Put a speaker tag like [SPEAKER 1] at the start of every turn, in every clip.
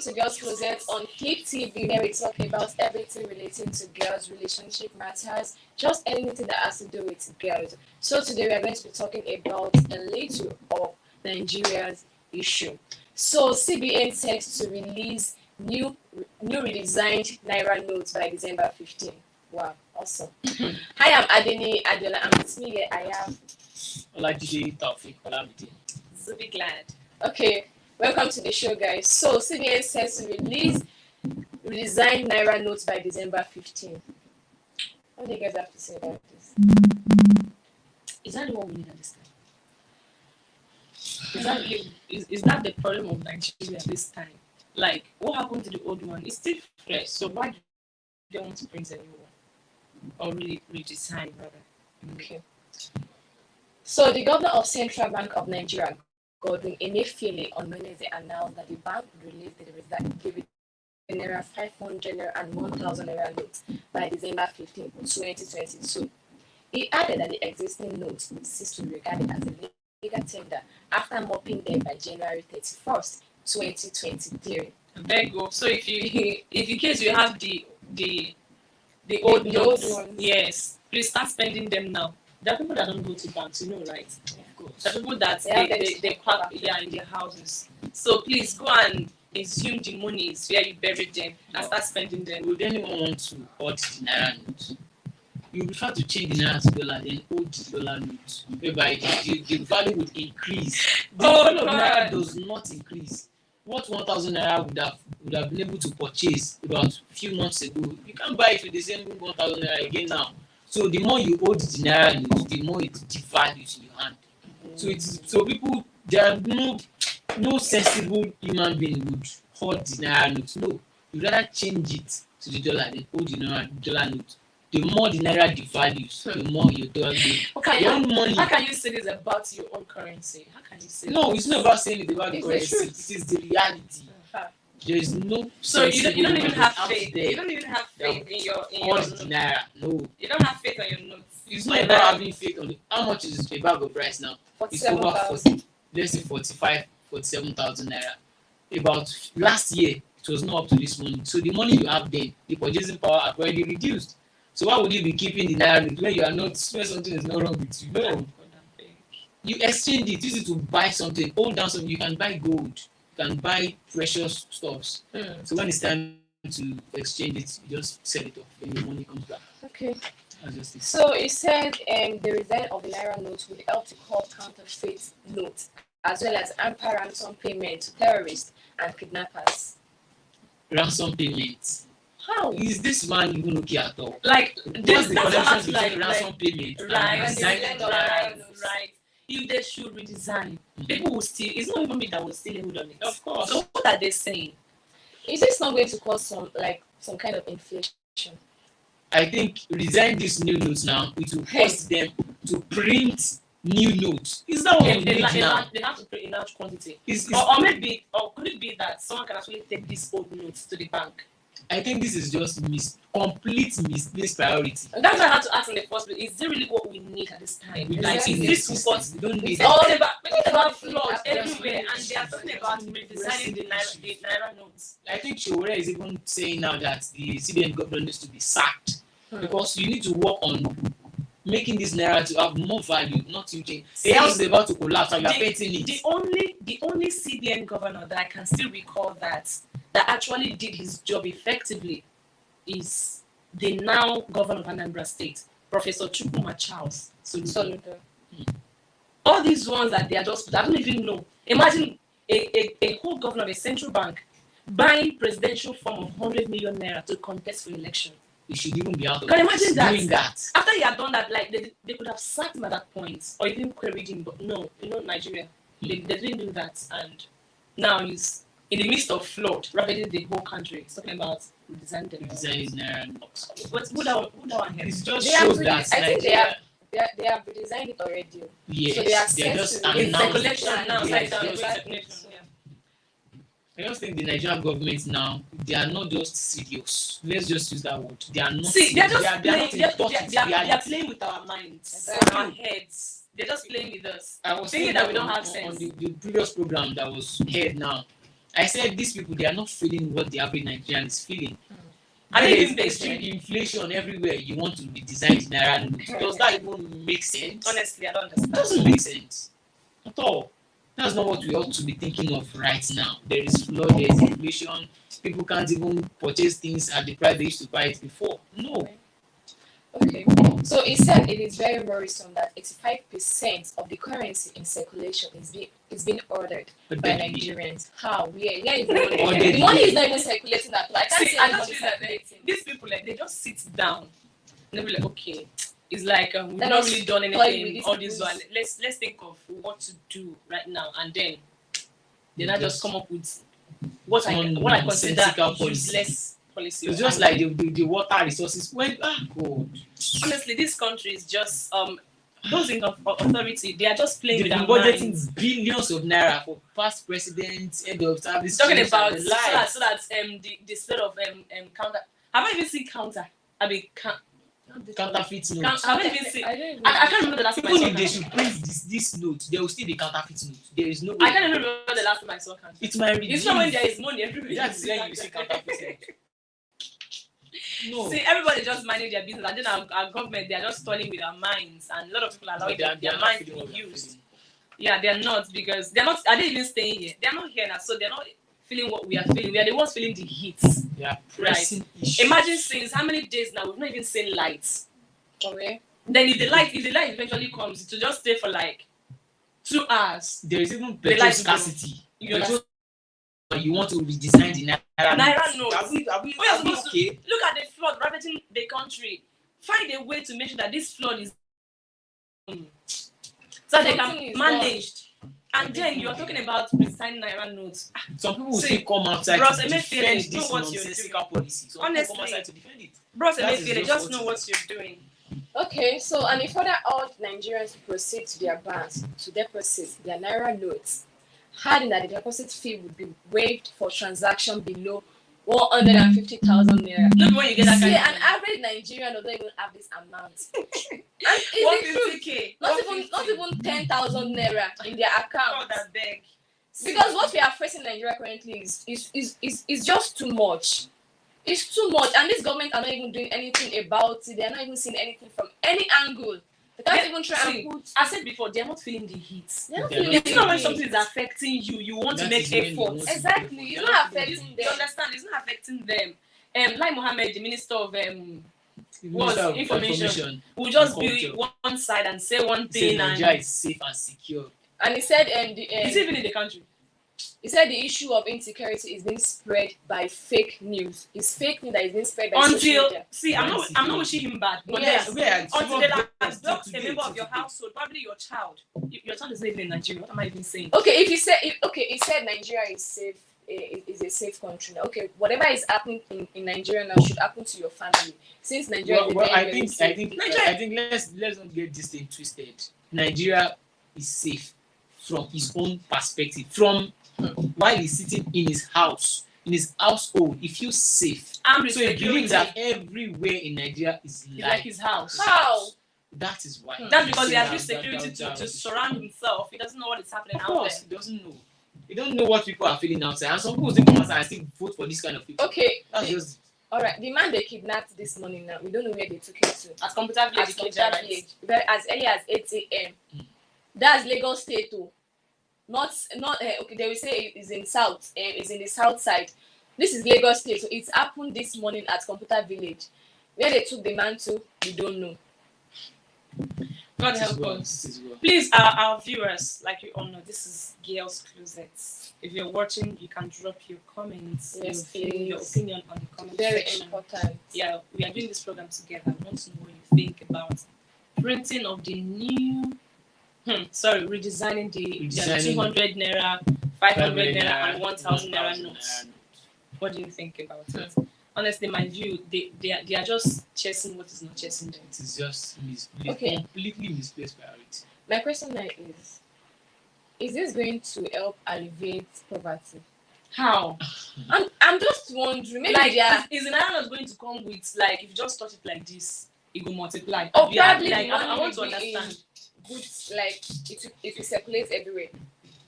[SPEAKER 1] to Girls Closet on Click TV, where we talk about everything relating to girls, relationship matters, just anything that has to do with girls. So today we are going to be talking about a little of Nigeria's issue. So CBN set to release new redesigned Naira notes by December 15. Wow, awesome. Hi, I'm Adeni Adela, and with me here I am
[SPEAKER 2] Olajide Taufik Olamide.
[SPEAKER 3] Zubi Glad.
[SPEAKER 1] Okay, welcome to the show, guys. So, CBN says to release redesigned Naira notes by December 15. What do you guys have to say about this?
[SPEAKER 3] Is that what we need at this time? Is that the problem of Nigeria this time? Like, what happened to the old one? It's still fresh, so why do they want to print a new one? Or redesign, rather?
[SPEAKER 1] Okay. So, the governor of Central Bank of Nigeria, Godwin Emefiele, on Wednesday announced that the bank would release the Naira 500 Naira and 1000 Naira notes by December 15, 2022. He added that the existing notes ceased to be regarded as a legal tender after mopping them by January 31st, 2023.
[SPEAKER 3] There you go. So if in case you have the old notes,
[SPEAKER 1] ones.
[SPEAKER 3] yes, please start spending them now. There are people that don't go to banks, right?
[SPEAKER 1] Of course.
[SPEAKER 3] There are people that they park in their houses. So please go and assume the money is where you buried them and start spending them.
[SPEAKER 2] Would anyone want to hold the Naira note? You prefer to change the Naira to dollar than hold the dollar note, whereby the value would increase. The value of Naira does not increase. What 1000 Naira would have been able to purchase about a few months ago, you can't buy it with the same 1000 Naira again now. So the more you hold the Naira note, the more it devalues in your hand. So people, there are no sensible human being would hold the Naira note. No, you rather change it to the dollar than hold the dollar note. The more the Naira devalues, the more your dollar goes.
[SPEAKER 3] How can you say this about your own currency? How can you say
[SPEAKER 2] No, it's not about saying it about the currency. It is the reality. There is no.
[SPEAKER 3] So you don't even have faith. You don't even have faith in your
[SPEAKER 2] notes. Naira. No.
[SPEAKER 3] You don't have faith on your notes.
[SPEAKER 2] It's not about having faith on it. How much is a bag of rice now? It's over 40. Let's say 47,000 Naira. About last year, it was not up to this money. So the money you have then, the purchasing power has already reduced. So why would you be keeping the Naira note when you are not, when something is not wrong with you? No. You exchange it, use it to buy something, hold down something. You can buy gold, you can buy precious stuffs. So when it's time to exchange it, you just sell it off when your money comes back.
[SPEAKER 1] Okay.
[SPEAKER 2] That's just it.
[SPEAKER 1] So it said the resign of the Naira notes would help to curb counterfeit notes as well as amper ransom payment to terrorists and kidnappers.
[SPEAKER 2] Ransom payments.
[SPEAKER 1] How?
[SPEAKER 2] Is this man even okay at all?
[SPEAKER 3] Like
[SPEAKER 2] What's the
[SPEAKER 3] that's
[SPEAKER 2] connection between ransom payment and
[SPEAKER 3] right. If they should redesign, people will still. It's not even me that will still hold on it.
[SPEAKER 2] Of course.
[SPEAKER 3] So what are they saying?
[SPEAKER 1] Is this not going to cause some kind of inflation?
[SPEAKER 2] I think resign these new notes now. It will force them to print new notes. Is that what we need now?
[SPEAKER 3] They have to print in large quantity. Or could it be that someone can actually take these old notes to the bank?
[SPEAKER 2] I think this is just complete mispriority.
[SPEAKER 3] And that's why I had to ask in the first place: is it really what we need at this time? Like, is this what
[SPEAKER 2] we don't need?
[SPEAKER 3] It's all about floods everywhere, and they are talking about redesigning the Naira notes.
[SPEAKER 2] I think Showore is even saying now that the CBN government needs to be sacked because you need to work on making this Naira to have more value, not to change. The house is about to collapse, and you are painting it.
[SPEAKER 3] The only CBN governor that I can still recall that actually did his job effectively is the now governor of Anambra State, Professor Chukwuma Charles Soludo. All these ones that they are just, I don't even know. Imagine a whole governor of a central bank buying presidential form of 100 million Naira to contest for election.
[SPEAKER 2] He should even be out of
[SPEAKER 3] Can you imagine
[SPEAKER 2] doing that.
[SPEAKER 3] After he had done that, like they could have sacked him at that point or even queried him, but no, Nigeria. They didn't do that, and now he's in the midst of flood, ravaging the whole country. He's talking about designing
[SPEAKER 2] Naira notes.
[SPEAKER 3] Who that one here?
[SPEAKER 2] It just shows that
[SPEAKER 1] I think they have redesigned it already.
[SPEAKER 2] Yes,
[SPEAKER 1] so
[SPEAKER 2] they're just
[SPEAKER 3] circulation now.
[SPEAKER 2] I just think the Nigerian government now, they are not just serious. Let's just use that word. They are not
[SPEAKER 3] serious. They're
[SPEAKER 2] just
[SPEAKER 3] they are playing with our minds, our heads. They're just playing with us.
[SPEAKER 2] I was
[SPEAKER 3] thinking that we don't have sense.
[SPEAKER 2] On the previous program that was heard now, I said these people, they are not feeling what the average Nigerian is feeling.
[SPEAKER 3] And
[SPEAKER 2] There
[SPEAKER 3] even
[SPEAKER 2] is extreme inflation everywhere. You want to be designed in naira notes. Does that even make sense?
[SPEAKER 3] Honestly, I don't
[SPEAKER 2] It
[SPEAKER 3] understand.
[SPEAKER 2] doesn't make sense at all. That's not what we ought to be thinking of right now. There is flood, there is inflation. People can't even purchase things at the price they used to buy it before. No.
[SPEAKER 1] Okay. So he said it is very worrisome that 85% of the currency in circulation is being ordered
[SPEAKER 2] But
[SPEAKER 1] by
[SPEAKER 2] then
[SPEAKER 1] Nigerians. How? Where is the money?
[SPEAKER 2] Ordered
[SPEAKER 1] The money is
[SPEAKER 2] where?
[SPEAKER 1] not even circulating at all. I can't
[SPEAKER 3] See,
[SPEAKER 1] see
[SPEAKER 3] I
[SPEAKER 1] anybody
[SPEAKER 3] just feel that
[SPEAKER 1] circulating.
[SPEAKER 3] these people, like, they just sit down and they'll be like, okay, it's like we've
[SPEAKER 1] Let
[SPEAKER 3] not
[SPEAKER 1] us
[SPEAKER 3] really done
[SPEAKER 1] toy with
[SPEAKER 3] anything.
[SPEAKER 1] these
[SPEAKER 3] All this
[SPEAKER 1] people's-
[SPEAKER 3] one. Let's think of what to do right now, and then they not just come up with what I consider
[SPEAKER 2] nonsensical policy.
[SPEAKER 3] useless policy.
[SPEAKER 2] It's just like the water resources. When God,
[SPEAKER 3] honestly, this country is just those in authority, they are just playing
[SPEAKER 2] they've
[SPEAKER 3] with
[SPEAKER 2] been
[SPEAKER 3] our
[SPEAKER 2] budgeting
[SPEAKER 3] minds.
[SPEAKER 2] billions of naira for past presidents, head of service.
[SPEAKER 3] Talking
[SPEAKER 2] chiefs,
[SPEAKER 3] about
[SPEAKER 2] and
[SPEAKER 3] so
[SPEAKER 2] the likes.
[SPEAKER 3] that the state of counter. Have I even seen counter? I mean,
[SPEAKER 2] Counterfeit notes.
[SPEAKER 3] have I even seen?
[SPEAKER 1] I don't even
[SPEAKER 3] I can't remember the last time I
[SPEAKER 2] Even
[SPEAKER 3] saw
[SPEAKER 2] if they
[SPEAKER 3] counter.
[SPEAKER 2] should print this note, there will still be counterfeit note. There is no way.
[SPEAKER 3] I can't even remember the last time I saw counter.
[SPEAKER 2] It might reduce.
[SPEAKER 3] It's not when there is money everywhere.
[SPEAKER 2] That's when you see counterfeit note. No.
[SPEAKER 3] See, everybody just minding their business, and then our government, they are just toiling with our minds, and a lot of people are allowing
[SPEAKER 2] They are
[SPEAKER 3] their
[SPEAKER 2] not
[SPEAKER 3] minds to
[SPEAKER 2] feeling what
[SPEAKER 3] be
[SPEAKER 2] we are
[SPEAKER 3] used.
[SPEAKER 2] feeling.
[SPEAKER 3] Yeah, they are not, because they're not. Are they even staying here? They are not here now, so they're not feeling what we are feeling. We are the ones feeling the heat.
[SPEAKER 2] They are pressing issues.
[SPEAKER 3] Imagine since how many days now we've not even seen lights.
[SPEAKER 1] Okay.
[SPEAKER 3] Then if the light eventually comes, it will just stay for like 2 hours.
[SPEAKER 2] There is even
[SPEAKER 3] The
[SPEAKER 2] petrol
[SPEAKER 3] lights go.
[SPEAKER 2] scarcity.
[SPEAKER 3] You understand?
[SPEAKER 2] You want to redesign the
[SPEAKER 3] Naira notes.
[SPEAKER 2] Are we
[SPEAKER 3] We are
[SPEAKER 2] okay?
[SPEAKER 3] supposed to look at the flood ravaging the country. Find a way to make sure that this flood is so they
[SPEAKER 1] Something
[SPEAKER 3] can
[SPEAKER 1] is
[SPEAKER 3] managed. And then you are talking about resigning Naira notes.
[SPEAKER 2] Some people will
[SPEAKER 3] See,
[SPEAKER 2] still come outside
[SPEAKER 3] Bros,
[SPEAKER 2] to
[SPEAKER 3] Emefiele,
[SPEAKER 2] defend
[SPEAKER 3] know
[SPEAKER 2] this
[SPEAKER 3] what you're
[SPEAKER 2] nonsensical policy. Some people
[SPEAKER 3] Honestly.
[SPEAKER 2] come outside to defend it.
[SPEAKER 3] Bros,
[SPEAKER 2] That is
[SPEAKER 3] Emefiele,
[SPEAKER 2] just
[SPEAKER 3] just
[SPEAKER 2] what
[SPEAKER 3] know
[SPEAKER 2] it
[SPEAKER 3] what you're doing.
[SPEAKER 1] Okay, so and if further urged Nigerians to proceed to their banks to deposit their Naira notes, adding that the deposit fee would be waived for transaction below 150,000 naira.
[SPEAKER 3] Look when you get that
[SPEAKER 1] See,
[SPEAKER 3] kind
[SPEAKER 1] an
[SPEAKER 3] of
[SPEAKER 1] average Nigerian doesn't even have this amount. And it's the truth.
[SPEAKER 3] 150K.
[SPEAKER 1] Not even 10,000 naira in their
[SPEAKER 3] God,
[SPEAKER 1] account.
[SPEAKER 3] that beg.
[SPEAKER 1] Because what we are facing in Nigeria currently is just too much. It's too much, and this government are not even doing anything about it. They are not even seeing anything from any angle. They can't even try
[SPEAKER 3] See,
[SPEAKER 1] and put.
[SPEAKER 3] I said before, they are not feeling the heat.
[SPEAKER 1] They're not
[SPEAKER 2] They're
[SPEAKER 1] feeling
[SPEAKER 2] not
[SPEAKER 3] It's not when
[SPEAKER 1] it.
[SPEAKER 3] something is affecting you, you want to
[SPEAKER 2] That
[SPEAKER 3] make
[SPEAKER 2] is when you
[SPEAKER 3] efforts.
[SPEAKER 2] want to
[SPEAKER 1] Exactly,
[SPEAKER 2] make
[SPEAKER 1] it's
[SPEAKER 2] effort.
[SPEAKER 1] not
[SPEAKER 2] They're
[SPEAKER 1] affecting
[SPEAKER 3] You
[SPEAKER 1] them.
[SPEAKER 3] understand? It's not affecting them. Lai Mohammed, the minister of
[SPEAKER 2] Minister of
[SPEAKER 3] information will just be
[SPEAKER 2] Culture.
[SPEAKER 3] one side and say one
[SPEAKER 2] Say
[SPEAKER 3] thing, and
[SPEAKER 2] Nigeria is safe and secure.
[SPEAKER 1] And he said,
[SPEAKER 3] it's even in the country.
[SPEAKER 1] he said the issue of insecurity is being spread by fake news. It's fake news that is being spread by social
[SPEAKER 3] Until
[SPEAKER 1] media.
[SPEAKER 3] see, I'm not wishing him bad, but
[SPEAKER 1] Yes.
[SPEAKER 3] then until they
[SPEAKER 2] Until
[SPEAKER 3] have blocked a member of your household, probably your child. Your child is not even in Nigeria. What am I even saying?
[SPEAKER 1] Okay, if he said, he said Nigeria is safe, is a safe country. Now, okay, whatever is happening in Nigeria now should happen to your family. Since Nigeria is
[SPEAKER 2] Well,
[SPEAKER 1] very,
[SPEAKER 2] I
[SPEAKER 1] very
[SPEAKER 2] think
[SPEAKER 1] safe.
[SPEAKER 2] let's not get this thing twisted. Nigeria is safe from his own perspective. From while he's sitting in his house, in his household, he feels safe.
[SPEAKER 3] I'm
[SPEAKER 2] So he
[SPEAKER 3] security.
[SPEAKER 2] believes that everywhere in Nigeria is
[SPEAKER 3] It's like his house.
[SPEAKER 1] How?
[SPEAKER 2] That is why.
[SPEAKER 3] That's because he has
[SPEAKER 2] That-
[SPEAKER 3] used security
[SPEAKER 2] that-
[SPEAKER 3] to surround himself. He doesn't know what is happening
[SPEAKER 2] Of
[SPEAKER 3] out
[SPEAKER 2] course,
[SPEAKER 3] there.
[SPEAKER 2] he doesn't know. He don't know what people are feeling outside. And some people still come outside and still vote for this kind of people.
[SPEAKER 1] Okay,
[SPEAKER 2] That's just
[SPEAKER 1] all right. The man they kidnapped this morning now, we don't know where they took him to.
[SPEAKER 3] At Computer Village,
[SPEAKER 1] As
[SPEAKER 3] the
[SPEAKER 1] from
[SPEAKER 3] Keja,
[SPEAKER 1] that
[SPEAKER 3] right?
[SPEAKER 1] village, as early as 8 a.m. That's Lagos State, too. Not okay. They will say it's in south. It's in the south side. This is Lagos State, so it happened this morning at Computer Village. Where they took the man to, we don't know.
[SPEAKER 3] God
[SPEAKER 2] this is
[SPEAKER 3] help
[SPEAKER 2] well,
[SPEAKER 3] us.
[SPEAKER 2] this is well.
[SPEAKER 3] Please, our viewers, like you all know, this is Gail's Closet. If you're watching, you can drop your comments,
[SPEAKER 1] Yes,
[SPEAKER 3] your
[SPEAKER 1] please.
[SPEAKER 3] opinion on the comment
[SPEAKER 1] Very
[SPEAKER 3] section.
[SPEAKER 1] important.
[SPEAKER 3] Yeah, we are doing this program together. I want to know what you think about printing of the new, redesigning the
[SPEAKER 2] Redesigning
[SPEAKER 3] 200 naira, 500 naira, and 1000 naira notes. What do you think about it? Honestly, my view, they are just chasing what is not chasing them.
[SPEAKER 2] It is just misplaced,
[SPEAKER 1] Okay.
[SPEAKER 2] completely misplaced priority.
[SPEAKER 1] My question now is this going to help alleviate poverty?
[SPEAKER 3] How?
[SPEAKER 1] I'm just wondering. Maybe
[SPEAKER 3] Like,
[SPEAKER 1] they are.
[SPEAKER 3] is the naira not going to come with, like, if you just touch it like this, it will multiply?
[SPEAKER 1] Oh,
[SPEAKER 3] Yeah,
[SPEAKER 1] probably
[SPEAKER 3] like,
[SPEAKER 1] the
[SPEAKER 3] I
[SPEAKER 1] money
[SPEAKER 3] want to
[SPEAKER 1] will be in
[SPEAKER 3] understand.
[SPEAKER 1] good, like it will circulate everywhere.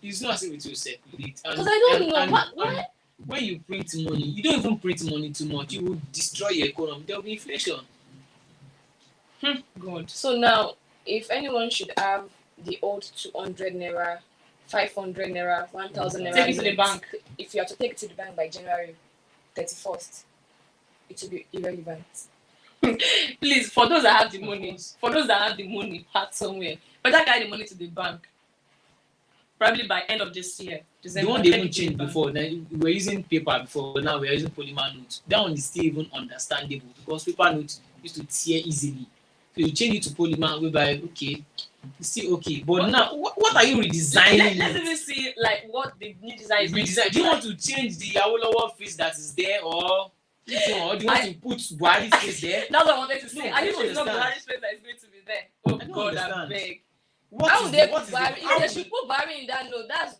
[SPEAKER 2] it's not as if it will circulate.
[SPEAKER 1] Because I don't know why.
[SPEAKER 2] When you print money, you don't even print money too much. You will destroy your economy. There will be inflation.
[SPEAKER 3] God.
[SPEAKER 1] So now, if anyone should have the old 200 naira, 500 naira, 1,000 naira,
[SPEAKER 3] Take it to the bank.
[SPEAKER 1] If you have to take it to the bank by January 31st, it will be irrelevant.
[SPEAKER 3] Please, for those that have the money, part somewhere, better carry the money to the bank. Probably by end of this year.
[SPEAKER 2] The one they even changed before. Now, we were using paper before, but now we are using polymer notes. That one is still even understandable because paper notes used to tear easily. So you change it to polymer, whereby okay, it's still okay. But now, what are you redesigning?
[SPEAKER 3] Let's even see like what the new design is.
[SPEAKER 2] Redesign. Do you want to change the Awolowo face that is there, or do you want to put Buhari's face there?
[SPEAKER 3] That's what I wanted to say.
[SPEAKER 2] No,
[SPEAKER 3] Are you sure it's not
[SPEAKER 2] understand.
[SPEAKER 3] Buhari's face that is going to be there? Oh
[SPEAKER 2] I don't
[SPEAKER 3] God, I
[SPEAKER 2] understand.
[SPEAKER 3] beg.
[SPEAKER 1] How would they put Barry? If they should put Barry in that note, that's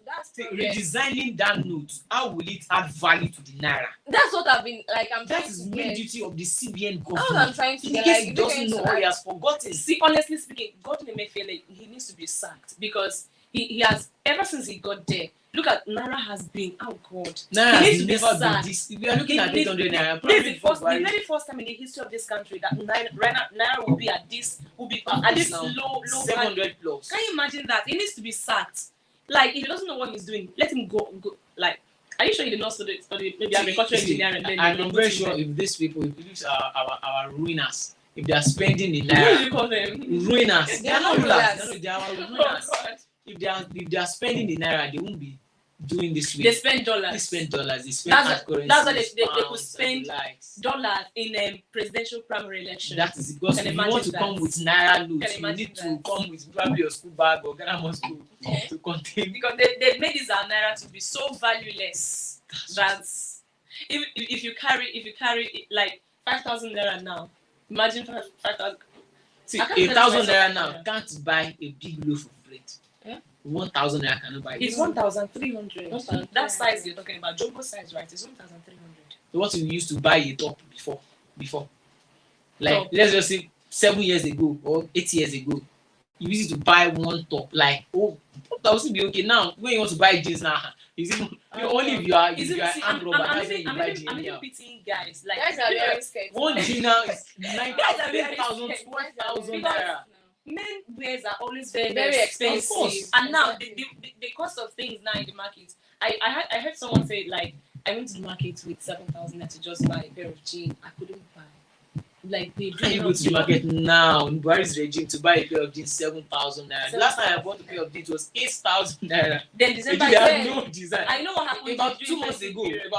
[SPEAKER 2] redesigning that note. How will it add value to the naira?
[SPEAKER 1] That's what I've been like. I'm
[SPEAKER 2] That
[SPEAKER 1] trying
[SPEAKER 2] is
[SPEAKER 1] to
[SPEAKER 2] the main
[SPEAKER 1] get.
[SPEAKER 2] duty of the CBN
[SPEAKER 1] That's what
[SPEAKER 2] government.
[SPEAKER 1] I'm trying to
[SPEAKER 2] In
[SPEAKER 1] get.
[SPEAKER 2] case
[SPEAKER 1] Like,
[SPEAKER 2] he
[SPEAKER 1] if you're
[SPEAKER 2] doesn't
[SPEAKER 1] going
[SPEAKER 2] know
[SPEAKER 1] to
[SPEAKER 2] or he has forgotten.
[SPEAKER 3] See, honestly speaking, Godwin Emefiele, he needs to be sacked because he has ever since he got there. Look at Naira has been, oh God.
[SPEAKER 2] Naira
[SPEAKER 3] He needs
[SPEAKER 2] has
[SPEAKER 3] to be
[SPEAKER 2] never been
[SPEAKER 3] sacked.
[SPEAKER 2] this. We are looking at 800 naira.
[SPEAKER 3] This is the very first time in the history of this country that Naira will be at this
[SPEAKER 2] now,
[SPEAKER 3] low
[SPEAKER 2] 700 plus.
[SPEAKER 3] Can you imagine that? He needs to be sacked. Like, if he doesn't know what he's doing, let him go. Like, are you sure he did not study maybe agricultural engineering?
[SPEAKER 2] I'm very sure if these people, if these are our ruiners, if they are spending in
[SPEAKER 3] What do
[SPEAKER 2] naira,
[SPEAKER 3] you call them?
[SPEAKER 2] ruiners.
[SPEAKER 1] They are not rulers.
[SPEAKER 2] They are our
[SPEAKER 3] Oh,
[SPEAKER 2] ruiners.
[SPEAKER 3] God.
[SPEAKER 2] If they are spending in naira, they won't be doing this way.
[SPEAKER 3] They spend dollars.
[SPEAKER 2] They spend dollars. They spend
[SPEAKER 3] That's
[SPEAKER 2] hard currency.
[SPEAKER 3] why they could
[SPEAKER 2] pounds,
[SPEAKER 3] spend
[SPEAKER 2] and the likes.
[SPEAKER 3] dollars in presidential primary election.
[SPEAKER 2] That is because
[SPEAKER 3] Can
[SPEAKER 2] if
[SPEAKER 3] you
[SPEAKER 2] you want
[SPEAKER 3] imagine
[SPEAKER 2] to come
[SPEAKER 3] that?
[SPEAKER 2] with naira notes,
[SPEAKER 3] Can
[SPEAKER 2] you
[SPEAKER 3] you
[SPEAKER 2] need to
[SPEAKER 3] imagine that?
[SPEAKER 2] come with probably your school bag or grammar school to contain.
[SPEAKER 3] Because they made this our naira to be so valueless that if you carry it like 5,000 naira now, imagine 5,000.
[SPEAKER 2] See,
[SPEAKER 3] I can't
[SPEAKER 2] 1,000
[SPEAKER 3] remember
[SPEAKER 2] naira
[SPEAKER 3] myself
[SPEAKER 2] now
[SPEAKER 3] now.
[SPEAKER 2] can't buy a big loaf of bread.
[SPEAKER 1] Yeah.
[SPEAKER 2] 1,000 naira cannot buy it.
[SPEAKER 3] It's 1,300.
[SPEAKER 1] 1,300.
[SPEAKER 3] That size you're talking about, jumbo size, right? It's 1,300.
[SPEAKER 2] What you used to buy a top before. Like
[SPEAKER 3] Top.
[SPEAKER 2] let's just say 7 years ago or 8 years ago, you used to buy one top. Like that will still be okay. Now when you want to buy jeans now, is it only if you are armed robber, that's when you buy jeans.
[SPEAKER 3] I'm even pitying guys. Like,
[SPEAKER 1] Guys are very scared.
[SPEAKER 2] One jeans now is
[SPEAKER 3] Guys are very
[SPEAKER 2] 9,000,
[SPEAKER 3] scared.
[SPEAKER 2] 12,000
[SPEAKER 3] Because
[SPEAKER 2] naira.
[SPEAKER 3] men wears are always very,
[SPEAKER 1] Very
[SPEAKER 3] very
[SPEAKER 1] expensive.
[SPEAKER 3] expensive.
[SPEAKER 2] Of course.
[SPEAKER 3] And now
[SPEAKER 1] Exactly.
[SPEAKER 3] the cost of things now in the market. I heard someone say like I went to the market with 7,000 to just buy a pair of jeans. I couldn't buy. Like they
[SPEAKER 2] Can you
[SPEAKER 3] do
[SPEAKER 2] go to the market now in Buhari's regime to buy a pair of jeans 7,000 naira? The last time I bought a pair of jeans was 8,000 naira.
[SPEAKER 3] Then December
[SPEAKER 2] They
[SPEAKER 3] said,
[SPEAKER 2] have no design.
[SPEAKER 3] I know what happened
[SPEAKER 2] About
[SPEAKER 3] during
[SPEAKER 2] 2 months
[SPEAKER 3] festive
[SPEAKER 2] ago,
[SPEAKER 3] period.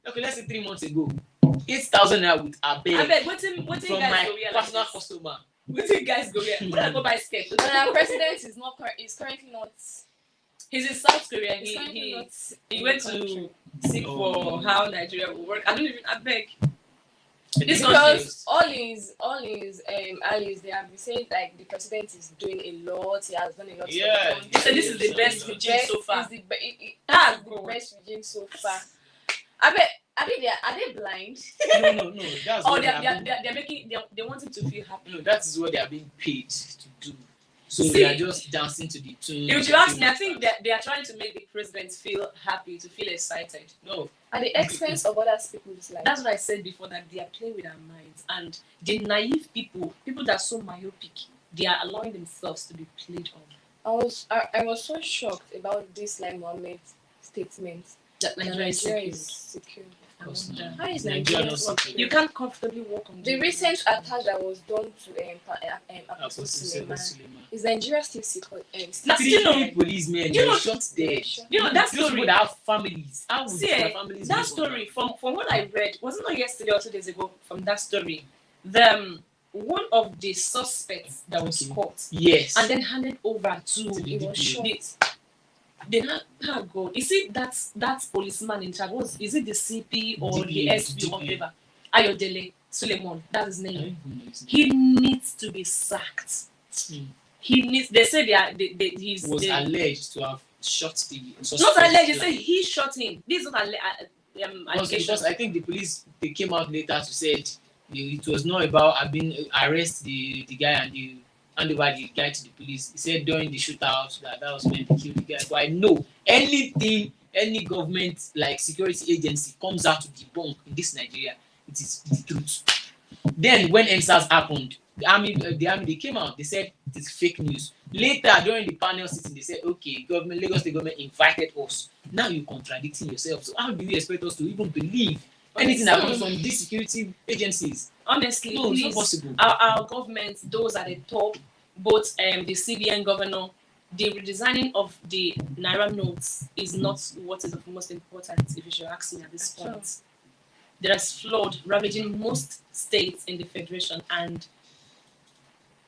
[SPEAKER 2] okay, let's say 3 months ago, 8,000 naira with a
[SPEAKER 3] I
[SPEAKER 2] bag
[SPEAKER 3] bet waiting
[SPEAKER 2] from
[SPEAKER 3] guys
[SPEAKER 2] my
[SPEAKER 3] go wear like
[SPEAKER 2] personal
[SPEAKER 3] this.
[SPEAKER 2] customer.
[SPEAKER 3] Waiting guys go wear. When I go buy skirt.
[SPEAKER 1] But our president is not. Is currently not.
[SPEAKER 3] He's in South Korea.
[SPEAKER 1] Is currently not.
[SPEAKER 3] He went to seek for how Nigeria will work. I don't even. I beg. This
[SPEAKER 1] Because all his allies, they have been saying like the president is doing a lot. He has done a lot.
[SPEAKER 2] Yeah.
[SPEAKER 1] For the
[SPEAKER 3] He said
[SPEAKER 1] country.
[SPEAKER 3] this is the best regime so far.
[SPEAKER 1] Is the
[SPEAKER 3] Ah,
[SPEAKER 1] the
[SPEAKER 3] God.
[SPEAKER 1] best regime so far. I bet. Are they blind?
[SPEAKER 2] No. That's
[SPEAKER 3] Oh,
[SPEAKER 2] what
[SPEAKER 3] they're making. They want him to feel happy.
[SPEAKER 2] no, that is what they are being paid to do. So
[SPEAKER 3] See,
[SPEAKER 2] they are just dancing to the tune.
[SPEAKER 3] If you ask me, I think that they are trying to make the president feel happy, to feel excited.
[SPEAKER 2] No,
[SPEAKER 1] At the expense of other people's lives.
[SPEAKER 3] That's what I said before, that they are playing with our minds, and the naive people that are so myopic, they are allowing themselves to be played on.
[SPEAKER 1] I was so shocked about this Lai Mohammed statement
[SPEAKER 3] That
[SPEAKER 1] that
[SPEAKER 3] Nigeria
[SPEAKER 1] Nigeria
[SPEAKER 3] is
[SPEAKER 1] is secure.
[SPEAKER 3] I wonder.
[SPEAKER 1] How is
[SPEAKER 2] Nigeria
[SPEAKER 1] Nigeria
[SPEAKER 2] not
[SPEAKER 1] secure?
[SPEAKER 2] secure?
[SPEAKER 3] You can't comfortably walk on
[SPEAKER 1] The recent attack that was done to Apostle
[SPEAKER 2] Apostle
[SPEAKER 1] Suleiman,
[SPEAKER 2] Suleiman.
[SPEAKER 1] is Nigeria still secure?
[SPEAKER 3] Now,
[SPEAKER 2] Three
[SPEAKER 3] you know-
[SPEAKER 2] policemen
[SPEAKER 3] you
[SPEAKER 2] were
[SPEAKER 3] know-
[SPEAKER 2] shot dead.
[SPEAKER 3] You know that
[SPEAKER 2] Those
[SPEAKER 3] story.
[SPEAKER 2] people that have families. How would
[SPEAKER 3] See,
[SPEAKER 2] their families
[SPEAKER 3] that
[SPEAKER 2] live on
[SPEAKER 3] story from what I read, wasn't it yesterday or 2 days ago? From that story, one of the suspects that was
[SPEAKER 2] Okay.
[SPEAKER 3] caught
[SPEAKER 2] Yes.
[SPEAKER 3] and then handed over
[SPEAKER 2] To
[SPEAKER 3] to
[SPEAKER 2] the
[SPEAKER 1] It was
[SPEAKER 2] DPO.
[SPEAKER 1] shot.
[SPEAKER 3] oh God, is it that policeman in charge? Is it the CP or the
[SPEAKER 2] DPO,
[SPEAKER 3] SP or
[SPEAKER 2] DPO.
[SPEAKER 3] whatever? Ayodele Suleiman, that's his
[SPEAKER 2] I
[SPEAKER 3] name.
[SPEAKER 2] don't even know his name.
[SPEAKER 3] He needs to be sacked.
[SPEAKER 2] Hmm.
[SPEAKER 3] He needs. They say he's
[SPEAKER 2] Was alleged to have shot the suspect.
[SPEAKER 3] not alleged. They
[SPEAKER 2] like-
[SPEAKER 3] say he shot him. This is not allegation.
[SPEAKER 2] because I think the police they came out later to say it was not about arrest the guy and hand over the guy to the police. He said during the shootout that was when they killed the guy. But I know anything any government like security agency comes out to debunk in this Nigeria, it is the truth. Then when NSAS happened, the army they came out, they said it is fake news. Later during the panel sitting, they said, okay, Lagos State government invited us. Now you're contradicting yourself. So how do you expect us to even believe anything that comes from these security agencies?
[SPEAKER 3] Honestly,
[SPEAKER 2] no,
[SPEAKER 3] please,
[SPEAKER 2] it's not possible.
[SPEAKER 3] Our government, those at the top, both the CBN governor, the redesigning of the Naira notes is not what is of most importance, if you should ask me at this point. There is flood ravaging most states in the federation, and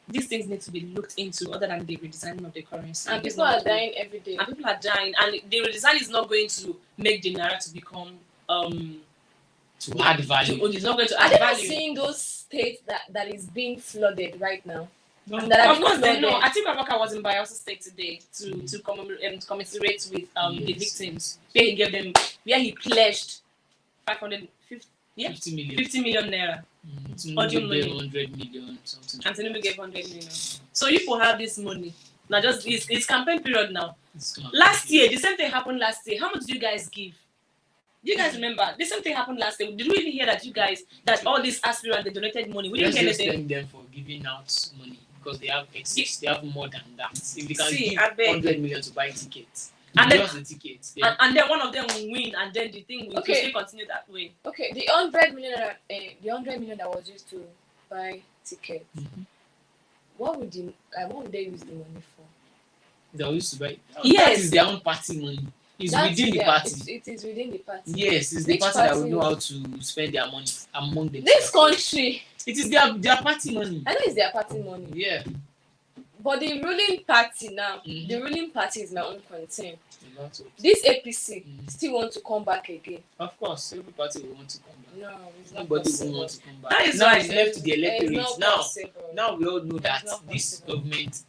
[SPEAKER 3] these things need to be looked into other than the redesigning of the currency.
[SPEAKER 1] And people are dying every day.
[SPEAKER 3] And people are dying, and the redesign is not going to make the Naira to become
[SPEAKER 2] to add value.
[SPEAKER 3] It's not going to
[SPEAKER 1] Are
[SPEAKER 3] add
[SPEAKER 1] they
[SPEAKER 3] value.
[SPEAKER 1] seeing those states that is being flooded right now?
[SPEAKER 2] No.
[SPEAKER 1] And that are
[SPEAKER 3] Of course, they
[SPEAKER 1] being
[SPEAKER 3] know.
[SPEAKER 1] flooded?
[SPEAKER 3] I think Abubakar was in Bayelsa State today to commiserate with the
[SPEAKER 2] Yes.
[SPEAKER 3] victims, where he gave them, where he pledged 550, 50 million naira.
[SPEAKER 2] Tinubu gave 100 million something.
[SPEAKER 3] And Tinubu gave 100 million. So you will have this money. Now, just it's campaign period now. Last year, the same thing happened last year. How much do you guys give? Do you guys remember? The same thing happened last year. Did we even hear that all these aspirants, they donated money? We didn't hear
[SPEAKER 2] Let's just
[SPEAKER 3] anything.
[SPEAKER 2] thank them for giving out money because they have excess. They have more than that. If they can
[SPEAKER 3] See,
[SPEAKER 2] give
[SPEAKER 3] I beg.
[SPEAKER 2] 100 million to buy tickets,
[SPEAKER 3] And then-
[SPEAKER 2] just the tickets, then
[SPEAKER 3] And then one of them will win, and then the thing will
[SPEAKER 1] Okay.
[SPEAKER 3] still continue that way.
[SPEAKER 1] Okay, the 100 million that was used to buy tickets.
[SPEAKER 2] Mhm.
[SPEAKER 1] What would they use the money for?
[SPEAKER 2] they used to buy.
[SPEAKER 3] Yes.
[SPEAKER 2] That is their own party money. It's
[SPEAKER 1] That's
[SPEAKER 2] within the
[SPEAKER 1] their-
[SPEAKER 2] party.
[SPEAKER 1] It is within the party.
[SPEAKER 2] Yes, it's the
[SPEAKER 1] Which
[SPEAKER 2] party that
[SPEAKER 1] party?
[SPEAKER 2] will know how to spend their money among them.
[SPEAKER 1] This country,
[SPEAKER 2] It is their party money.
[SPEAKER 1] I know it's their party money,
[SPEAKER 2] Yeah.
[SPEAKER 1] but the ruling party now,
[SPEAKER 2] Mhm.
[SPEAKER 1] the ruling party is my own concern.
[SPEAKER 2] A lot of-
[SPEAKER 1] This APC
[SPEAKER 2] Mhm.
[SPEAKER 1] still want to come back again.
[SPEAKER 2] Of course, every party will want to come back.
[SPEAKER 1] No, it's not
[SPEAKER 2] Nobody will
[SPEAKER 1] possible.
[SPEAKER 2] want to come back.
[SPEAKER 3] That is
[SPEAKER 2] now
[SPEAKER 3] why
[SPEAKER 2] it's left to the
[SPEAKER 1] It's
[SPEAKER 2] electorate.
[SPEAKER 1] not
[SPEAKER 2] Now,
[SPEAKER 1] possible.
[SPEAKER 2] now we all know that
[SPEAKER 1] It's not
[SPEAKER 2] this
[SPEAKER 1] possible.
[SPEAKER 2] government,
[SPEAKER 1] It's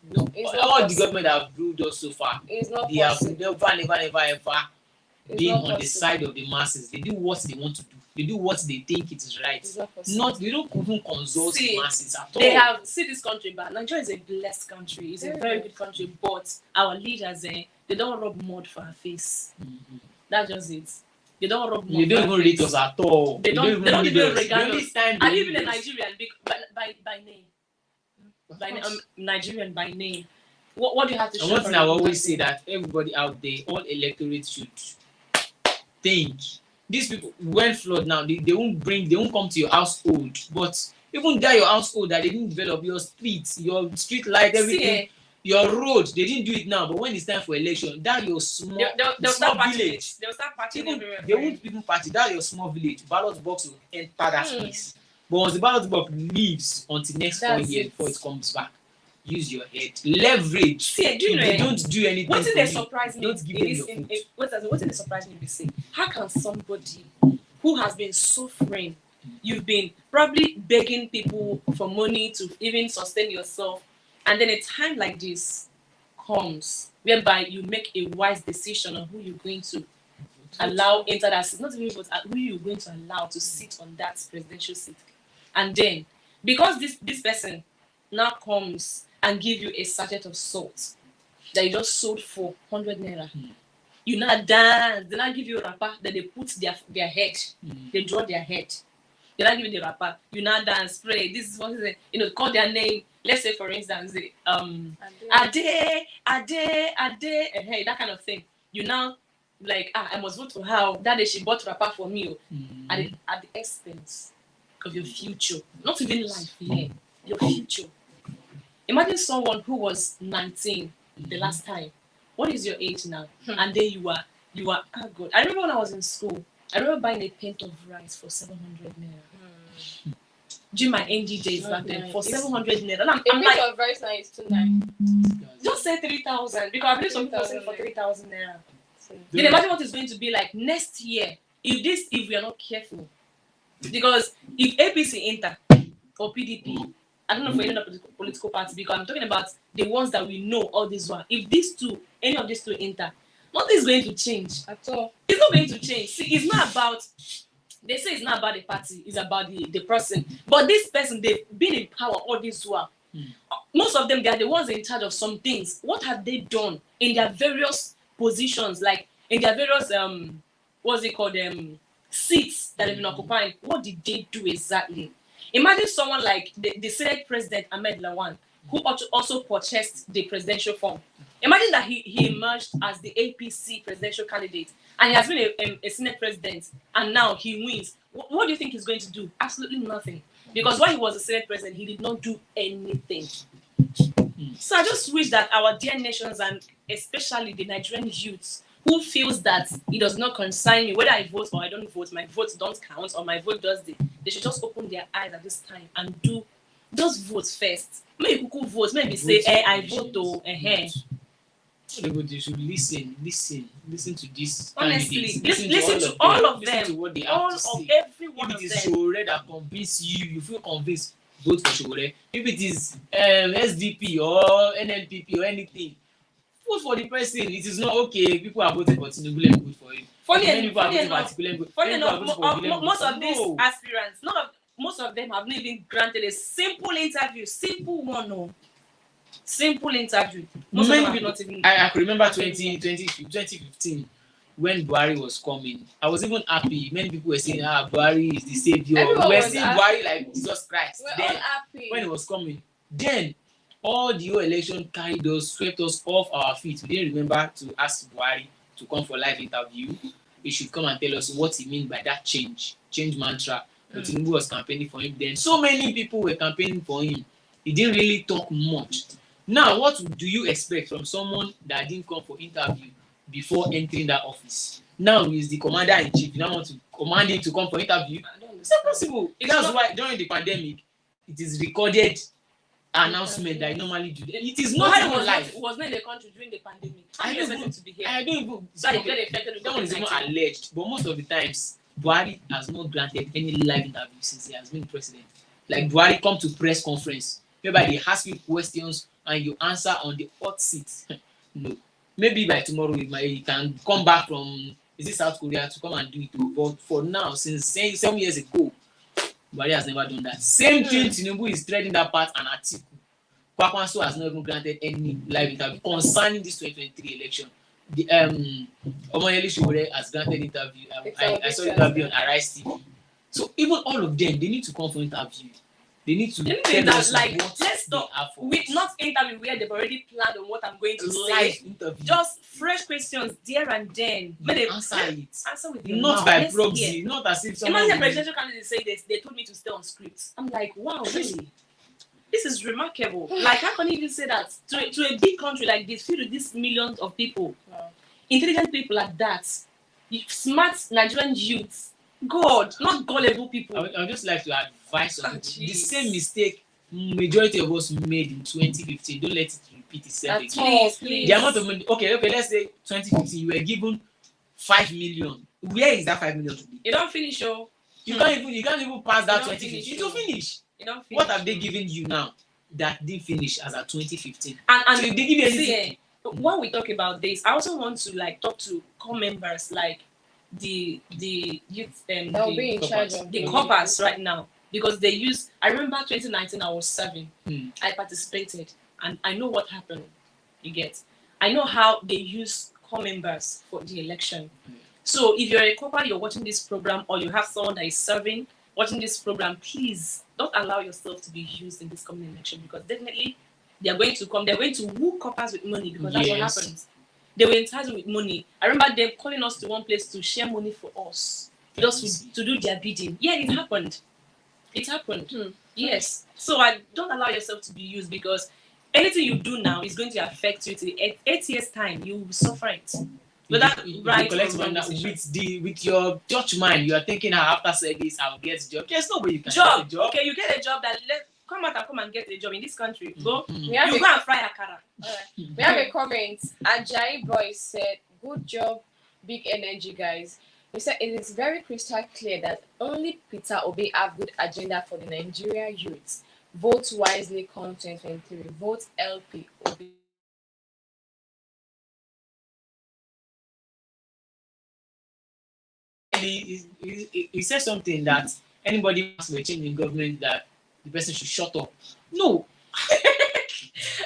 [SPEAKER 1] not
[SPEAKER 2] all the
[SPEAKER 1] possible.
[SPEAKER 2] government that have ruled us so far,
[SPEAKER 1] It's not
[SPEAKER 2] they have
[SPEAKER 1] possible.
[SPEAKER 2] never ever
[SPEAKER 1] It's
[SPEAKER 2] been
[SPEAKER 1] not
[SPEAKER 2] on the
[SPEAKER 1] possible.
[SPEAKER 2] side of the masses. They do what they want to do. They do what they think it is right.
[SPEAKER 1] It's not possible.
[SPEAKER 2] Not they don't even consult
[SPEAKER 3] See,
[SPEAKER 2] the masses at all.
[SPEAKER 3] They have see this country, but Nigeria is a blessed country. It's a
[SPEAKER 1] Very
[SPEAKER 3] very
[SPEAKER 1] blessed.
[SPEAKER 3] good country, but our leaders, they don't rub mud for our face.
[SPEAKER 2] Mhm.
[SPEAKER 3] That's just it. They don't rub mud.
[SPEAKER 2] They don't
[SPEAKER 3] for
[SPEAKER 2] even
[SPEAKER 3] our
[SPEAKER 2] rate
[SPEAKER 3] face.
[SPEAKER 2] us at all.
[SPEAKER 3] They don't even
[SPEAKER 2] read us.
[SPEAKER 3] regard
[SPEAKER 2] The only
[SPEAKER 3] us.
[SPEAKER 2] time they
[SPEAKER 3] And even
[SPEAKER 2] read
[SPEAKER 3] a
[SPEAKER 2] us-
[SPEAKER 3] Nigerian by name,
[SPEAKER 2] Of
[SPEAKER 3] by
[SPEAKER 2] course.
[SPEAKER 3] Nigerian by name. What do you have to show?
[SPEAKER 2] And one
[SPEAKER 3] for
[SPEAKER 2] thing I
[SPEAKER 3] it?
[SPEAKER 2] always say that everybody out there, all electorates should think. These people, when flood now, they won't come to your household. But even there, your household, that they didn't develop your streets, your street light, everything,
[SPEAKER 3] See, eh,
[SPEAKER 2] your road, they didn't do it now. But when it's time for election, that your small,
[SPEAKER 3] they'll
[SPEAKER 2] small
[SPEAKER 3] start patching
[SPEAKER 2] village.
[SPEAKER 3] it. They'll start patching
[SPEAKER 2] Even
[SPEAKER 3] everywhere.
[SPEAKER 2] they won't even party. That your small village, ballot box will enter that
[SPEAKER 1] Hmm.
[SPEAKER 2] place. But once the ballot box leaves until next 4
[SPEAKER 1] That's
[SPEAKER 2] years
[SPEAKER 1] it.
[SPEAKER 2] before it comes back, use your head, leverage.
[SPEAKER 3] See, do you
[SPEAKER 2] If
[SPEAKER 3] know?
[SPEAKER 2] they don't do anything
[SPEAKER 3] What
[SPEAKER 2] for
[SPEAKER 3] did they
[SPEAKER 2] you,
[SPEAKER 3] surprise me?
[SPEAKER 2] don't give them
[SPEAKER 3] Is
[SPEAKER 2] your food.
[SPEAKER 3] what did they surprise me? Be say, how can somebody who has been suffering, you've been probably begging people for money to even sustain yourself, and then a time like this comes whereby you make a wise decision on who you're going to allow enter that seat, not even but who you're going to allow to sit on that presidential seat, and then because this person now comes and give you a sachet of salt that you just sold for 100 naira. You now dance, they now give you a wrapper that they put their head, they draw their head. They now give you the wrapper, you now dance, pray. This is what is it, call their name. Let's say for instance, Ade, hey, that kind of thing. You now like, I must vote for her. That day she bought wrapper for me at the expense of your future. Not even life, yeah, your future. Imagine someone who was 19 the last time. What is your age now? And then you are oh God. I remember when I was in school, I remember buying a pint of rice for 700 naira. During my NG days
[SPEAKER 1] Not
[SPEAKER 3] back then,
[SPEAKER 1] nice.
[SPEAKER 3] for 700 naira. And
[SPEAKER 1] A
[SPEAKER 3] I'm
[SPEAKER 1] bit
[SPEAKER 3] like,
[SPEAKER 1] of rice now is 2,900.
[SPEAKER 3] just say 3,000 because I believe some people
[SPEAKER 1] 3,000
[SPEAKER 3] for 3,000 naira.
[SPEAKER 1] So,
[SPEAKER 3] Then imagine what it's going to be like next year if we are not careful. Because if APC enter or PDP, I don't know for any other political party, because I'm talking about the ones that we know all this one. If any of these two enter, nothing is going to change.
[SPEAKER 1] at all.
[SPEAKER 3] It's not going to change. See, it's not about, they say it's not about the party, it's about the person. But this person, they've been in power all this while. most of them, they are the ones in charge of some things. What have they done in their various positions, like in their various what's it called, seats that they've been occupying? What did they do exactly? Imagine someone like the Senate President Ahmed Lawan, who also purchased the presidential form. Imagine that he emerged as the APC presidential candidate, and he has been a Senate president, and now he wins. What do you think he's going to do? Absolutely nothing. Because when he was a Senate president, he did not do anything. So I just wish that our dear nations, and especially the Nigerian youths, who feels that it does not concern me whether I vote or I don't vote, my votes don't count, or my vote does they should just open their eyes at this time and just vote first. Maybe you could vote, maybe say, I vote to
[SPEAKER 2] They should listen to this.
[SPEAKER 3] Honestly, listen to all of them.
[SPEAKER 2] Listen to what they have
[SPEAKER 3] all
[SPEAKER 2] to
[SPEAKER 3] of
[SPEAKER 2] say.
[SPEAKER 3] every one
[SPEAKER 2] If
[SPEAKER 3] of
[SPEAKER 2] it
[SPEAKER 3] them.
[SPEAKER 2] is Showore that convince you, you feel convinced, vote for Showore. If it is SDP or NNPP or anything, vote for the person. It is not okay. People are voting for Tinubu, let me vote for him. Funny
[SPEAKER 3] enough, most of these aspirants, most of them have not even granted a simple interview. Simple one, no. Simple interview. Most of them have not even.
[SPEAKER 2] I can remember 2015 when Buhari was coming. I was even happy. Many people were saying, Buhari is the savior.
[SPEAKER 1] Everyone
[SPEAKER 2] We were
[SPEAKER 1] was
[SPEAKER 2] seeing
[SPEAKER 1] happy.
[SPEAKER 2] Buhari like Jesus Christ.
[SPEAKER 1] We're
[SPEAKER 2] Then,
[SPEAKER 1] all happy.
[SPEAKER 2] when it was coming, then all the whole election carried us, swept us off our feet. We didn't remember to ask Buhari to come for live interview. He should come and tell us what he means by that change mantra. But Tinubu was campaigning for him then. So many people were campaigning for him. He didn't really talk much. Now, what do you expect from someone that didn't come for interview before entering that office? Now he's the commander-in-chief. You now want to command him to come for interview? It's not possible. That's why during the pandemic, it is recorded announcement that I normally do. It is not even live.
[SPEAKER 3] Was not in the country during the pandemic.
[SPEAKER 2] I don't
[SPEAKER 3] expect him to be here.
[SPEAKER 2] I don't even.
[SPEAKER 3] So you get affected with
[SPEAKER 2] That one is even
[SPEAKER 3] COVID-19.
[SPEAKER 2] alleged, but most of the times, Buhari has not granted any live interview since he has been president. Like Buhari come to press conference, whereby they ask you questions and you answer on the hot seat. No, maybe by tomorrow he can come back from South Korea to come and do it. But for now, since 7 years ago, Buhari has never done that. Same thing, Tinubu is treading that path, and Atiku. Kwakwanso has not even granted any live interview concerning this 2023 election. The Omoyele Showore has granted interview. I saw interview on Arise TV. So even all of them, they need to come for interview. They need to tell us
[SPEAKER 3] like,
[SPEAKER 2] what
[SPEAKER 3] let's
[SPEAKER 2] they
[SPEAKER 3] stop.
[SPEAKER 2] are for.
[SPEAKER 3] With not interview where they've already planned on what I'm going to
[SPEAKER 2] live
[SPEAKER 3] say.
[SPEAKER 2] interview.
[SPEAKER 3] Just fresh questions there and then. When they
[SPEAKER 2] answer it.
[SPEAKER 3] Answer with your
[SPEAKER 2] Not
[SPEAKER 3] mouth.
[SPEAKER 2] by
[SPEAKER 3] Let's
[SPEAKER 2] proxy.
[SPEAKER 3] hear.
[SPEAKER 2] Not as if someone.
[SPEAKER 3] Imagine the presidential candidate say they told me to stay on script. I'm like, wow, really? This is remarkable. Like, how can you even say that to a big country like this, filled with these millions of people, intelligent people like that, smart Nigerian youths, God, not gullible people.
[SPEAKER 2] I would just like to advise on the
[SPEAKER 3] jeez.
[SPEAKER 2] same mistake majority of us made in 2015. Don't let it repeat itself again.
[SPEAKER 3] Please.
[SPEAKER 2] The amount of money. Okay. Let's say 2015, you were given 5 million. Where is that 5 million today?
[SPEAKER 3] You don't finish, oh.
[SPEAKER 2] You can't even pass that
[SPEAKER 3] You don't
[SPEAKER 2] 2015.
[SPEAKER 3] finish,
[SPEAKER 2] It will finish.
[SPEAKER 3] You don't finish.
[SPEAKER 2] What have they given you now that didn't finish as at 2015?
[SPEAKER 3] And
[SPEAKER 2] So if they give you anything,
[SPEAKER 3] see, when we talk about this, I also want to like talk to core members like the youth and
[SPEAKER 1] They'll be in charge of
[SPEAKER 3] the corpers right now, because they use. I remember 2019, I was serving. I participated, and I know what happened. You get. I know how they use core members for the election. So if you're a corper, you're watching this program, or you have someone that is serving watching this program, please don't allow yourself to be used in this coming election, because definitely they are going to come. They're going to woo coppers with money, because that's what happens. They were entitled with money. I remember them calling us to one place to share money for us, just to do their bidding. Yeah, it happened. It happened. Yes. So I don't allow yourself to be used, because anything you do now is going to affect you till 8 years' time. You will suffer it. But that right
[SPEAKER 2] with your church mind, you are thinking, after service I'll get a job. There's no way you can
[SPEAKER 3] get a job. Okay, you get a job that come out and come and get a job in this country. Go. You go and fry akara.
[SPEAKER 1] We have a comment. Ajayi Boy said, "Good job, big energy, guys." He said it is very crystal clear that only Peter Obi have good agenda for the Nigeria youth. Vote wisely, come 2023. Vote LP Obi.
[SPEAKER 2] He said something that anybody wants to change in government, that the person should shut up. No.